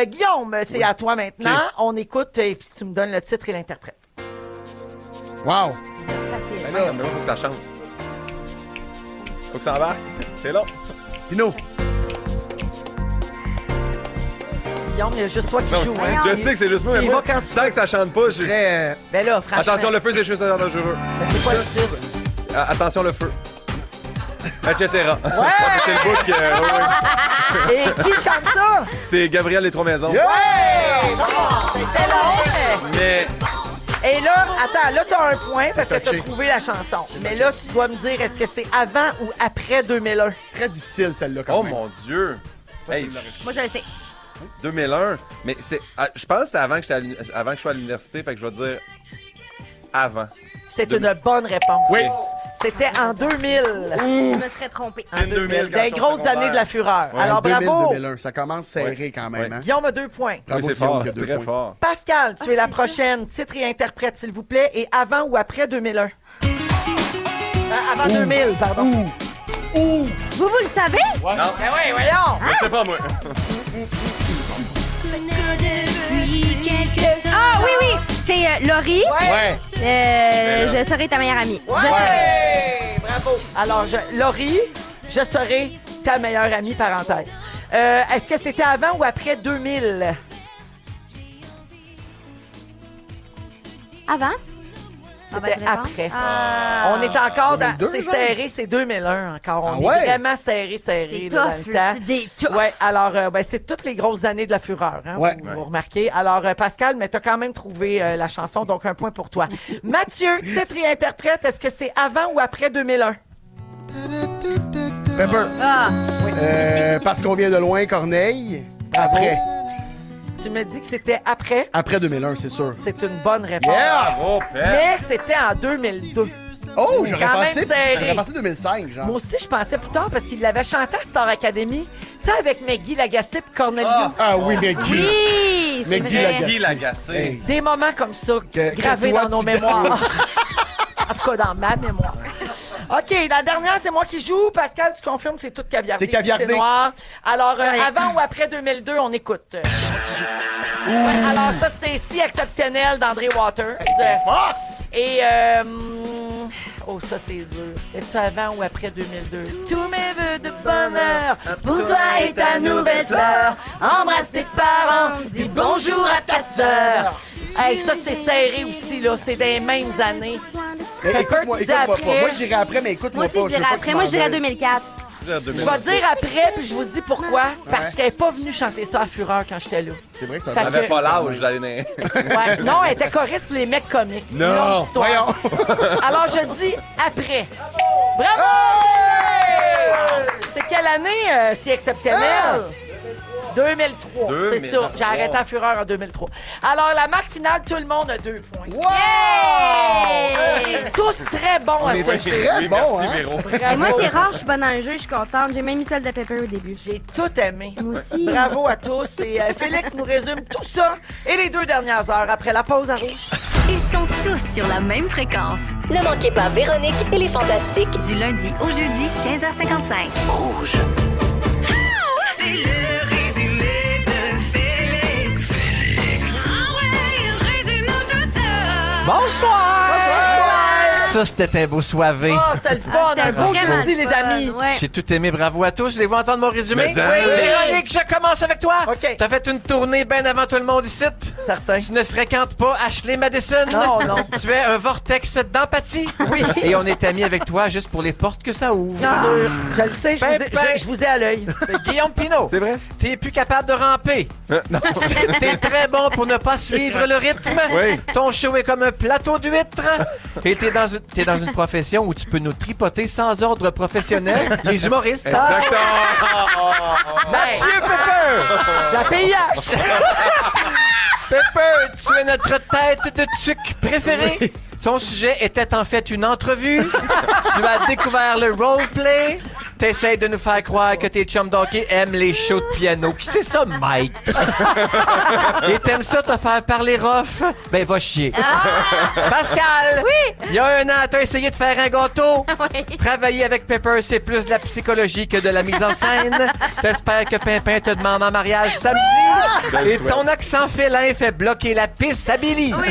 Guillaume, c'est à toi maintenant. OK. On écoute et puis tu me donnes le titre et l'interprète. Wow. Ben là, mais là, faut que ça chante. Faut que ça embarque. C'est long. Pinot. Guillaume, il y a juste toi qui Non, joues. Hein? je sais que c'est juste moi, Tu mais y moi, vas quand tu tant que ça chante pas, j'ai... Très. Ben là, franchement. Attention, le feu, c'est juste dangereux. C'est quoi le titre? Attention, le feu. Etc. C'est le book. Oui. Et qui chante ça? C'est Gabriel Les Trois Maisons. Hey! Bon, c'est long, mais... Mais Et là, attends, là, t'as un point parce que t'as touché. trouvé la chanson. Mais là, tu dois me dire, est-ce que c'est avant ou après 2001? Très difficile, celle-là, quand Oh même. mon Dieu! Hey, Moi, je le sais. 2001, mais c'est, je pense que c'était avant que je sois à l'université, fait que je vais dire avant. C'est une bonne réponse. Oui. C'était en 2000. Je me serais trompée. En 2000, des grosses années de la fureur. Ouais, Alors, 2000, bravo. 2001, ça commence serré quand même. Hein? Guillaume a 2 points. Oui, Bravo, c'est Guillaume, fort, qui a c'est 2 très points. fort. Pascal, tu es la prochaine. Titre et interprète, s'il vous plaît. Et avant ou après 2001? Avant 2000, pardon. Vous le savez? Non, Ben oui, voyons. je sais pas moi. Ah oui, oui! C'est Laurie. Ouais. Je serai ta meilleure amie. Je serai. Ouais! Bravo. Alors, Laurie, je serai ta meilleure amie, parenthèse. Est-ce que c'était avant ou après 2000? Avant? C'était après. Ah. On est encore dans... 2002, C'est genre? serré, c'est 2001 encore. On Ah ouais? est vraiment serré C'est là, dans tough, le là. temps. C'est des tough. Ouais, alors, c'est toutes les grosses années de la fureur, hein, Ouais. vous remarquez. Alors, Pascal, mais t'as quand même trouvé la chanson, donc un point pour toi. Mathieu, titre et interprète, est-ce que c'est avant ou après 2001? Pepper. Ah. Parce qu'on vient de loin, Corneille. Après. Tu me dis que c'était après. Après 2001, c'est sûr. C'est une bonne réponse. Yeah! Bravo, Pep. Mais c'était en 2002. Oh, j'aurais Quand même pensé, serré. j'aurais pensé 2005, genre. Moi aussi, je pensais plus tard parce qu'il l'avait chanté à Star Academy. Tu sais, avec Maggie Lagacé et Corneliu. Ah oui, Maggie. Oui! c'est Maggie vrai. Lagacé. Guy Lagacé. Hey. Des moments comme ça, Que gravés toi, dans nos tu mémoires. En tout cas, dans ma mémoire. OK, la dernière, c'est moi qui joue. Pascal, tu confirmes, c'est tout caviardé. C'est caviardé. C'est noir. Alors, Ouais. avant ou après 2002, on écoute. C'est moi qui joue. Ouais, alors, ça, c'est Si exceptionnel d'André Waters. Et, oh, ça, c'est dur. C'était-tu avant ou après 2002? Tous mes vœux de bonheur pour toi et ta nouvelle fleur. Embrasse tes parents, dis bonjour à ta sœur. Hey, ça, c'est serré aussi, là. C'est des mêmes années. Mais Pepper, écoute-moi, tu dis écoute-moi après. pas. Moi, je dirais après, mais écoute-moi Moi pas. aussi, je veux dirais pas après. que Moi, tu je dirais m'en 2004. Je vais dire après, puis je vous dis pourquoi. Parce qu'elle n'est pas venue chanter ça à Fureur quand j'étais là. C'est vrai que c'est Fait un que- J'avais pas l'âge d'aller dans... Ouais. Non, elle était choriste pour les mecs comiques. Non. Longue histoire. Voyons. Alors, je dis après. Bravo! C'est quelle année si exceptionnelle? 2003, c'est 2003. ça. J'ai arrêté à Fureur en 2003. Alors, la marque finale, tout le monde a 2 points. Hey! Tous très bons à est ce très jeu. Oui, bon, merci, hein? Véro. Et moi, c'est rare, je suis bonne dans le jeu, je suis contente. J'ai même eu celle de Pepper au début. J'ai tout aimé. Moi aussi. Bravo à tous. Et Félix nous résume tout ça et les 2 dernières heures après la pause à rouge. Ils sont tous sur la même fréquence. Ne manquez pas Véronique et les Fantastiques. Du lundi au jeudi, 15h55. Rouge. C'est le résumé de Félix. Ah ouais, résume-nous tout ça. Bonsoir! Ça, c'était un beau soivé. Oh, c'était le fun. Un beau Vraiment jeudi, le les fun, amis. Ouais. J'ai tout aimé, bravo à tous. Voulez-vous entendre mon résumé? Mais ça. Oui. Véronique, je commence avec toi. OK. T'as fait une tournée bien avant tout le monde ici. Certain. Tu ne fréquentes pas Ashley Madison. Non, non. Tu es un vortex d'empathie. Oui. Et on est amis avec toi juste pour les portes que ça ouvre. Ah. Je le sais, je vous ai à l'œil. Guillaume Pinot. C'est vrai? T'es plus capable de ramper. Non. T'es très bon pour ne pas suivre le rythme. Oui. Ton show est comme un plateau d'huîtres. Et t'es dans une profession où tu peux nous tripoter sans ordre professionnel. Les humoristes. Exactement. Mathieu Pepper! La PIH. Pepper, tu es notre tête de tuc préférée. Ton sujet était en fait une entrevue. Tu as découvert le roleplay. T'essayes de nous faire croire que tes chums d'hockey aiment les shows de piano. Qui c'est ça, Mike? Et t'aimes ça te faire parler rough? Ben, va chier. Pascal! Oui! Il y a 1 an, t'as essayé de faire un gâteau. Oui. Travailler avec Pepper, c'est plus de la psychologie que de la mise en scène. T'espères que Pimpin te demande en mariage samedi. Et ton accent félin fait bloquer la piste à Billy. Oui.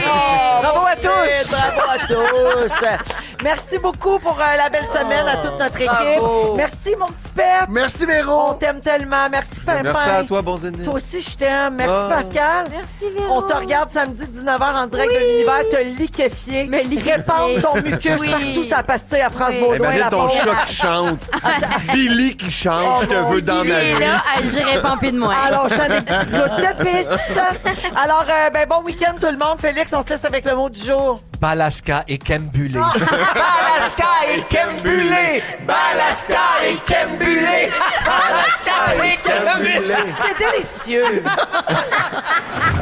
Bravo à tous! Bravo à tous. Merci beaucoup pour la belle semaine à toute notre équipe. Bravo. Merci, mon petit Pep. Merci, On Véro. t'aime tellement. Merci, Pimpin. Merci à toi, Bonzini. Toi aussi, je t'aime. Merci, Ah. Pascal. Merci, Véro. On te regarde samedi 19h en direct de l'univers, te liquéfier, Me liquéfier. répandre ton mucus Oui. partout, ça pastille à France Baudouin. Imagine la ton pauvre. chat qui chante. Billy qui chante, je te veux dans Il ma est vie. là, je réponds plus de moi. Alors, je fais des petites gouttes de pisse. Alors, bon week-end tout le monde. Félix, on se laisse avec le mot du jour. Balaska et Kembulé. Balaska et Kembulé. Balaska et Kembulé. Balaska et Kembulé. C'est délicieux.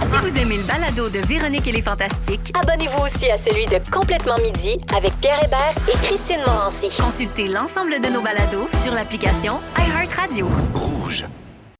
Si vous aimez le balado de Véronique et les Fantastiques, Abonnez-vous aussi à celui de Complètement Midi avec Pierre Hébert et Christine Morancy. consultez l'ensemble de nos balados sur l'application iHeartRadio. Rouge.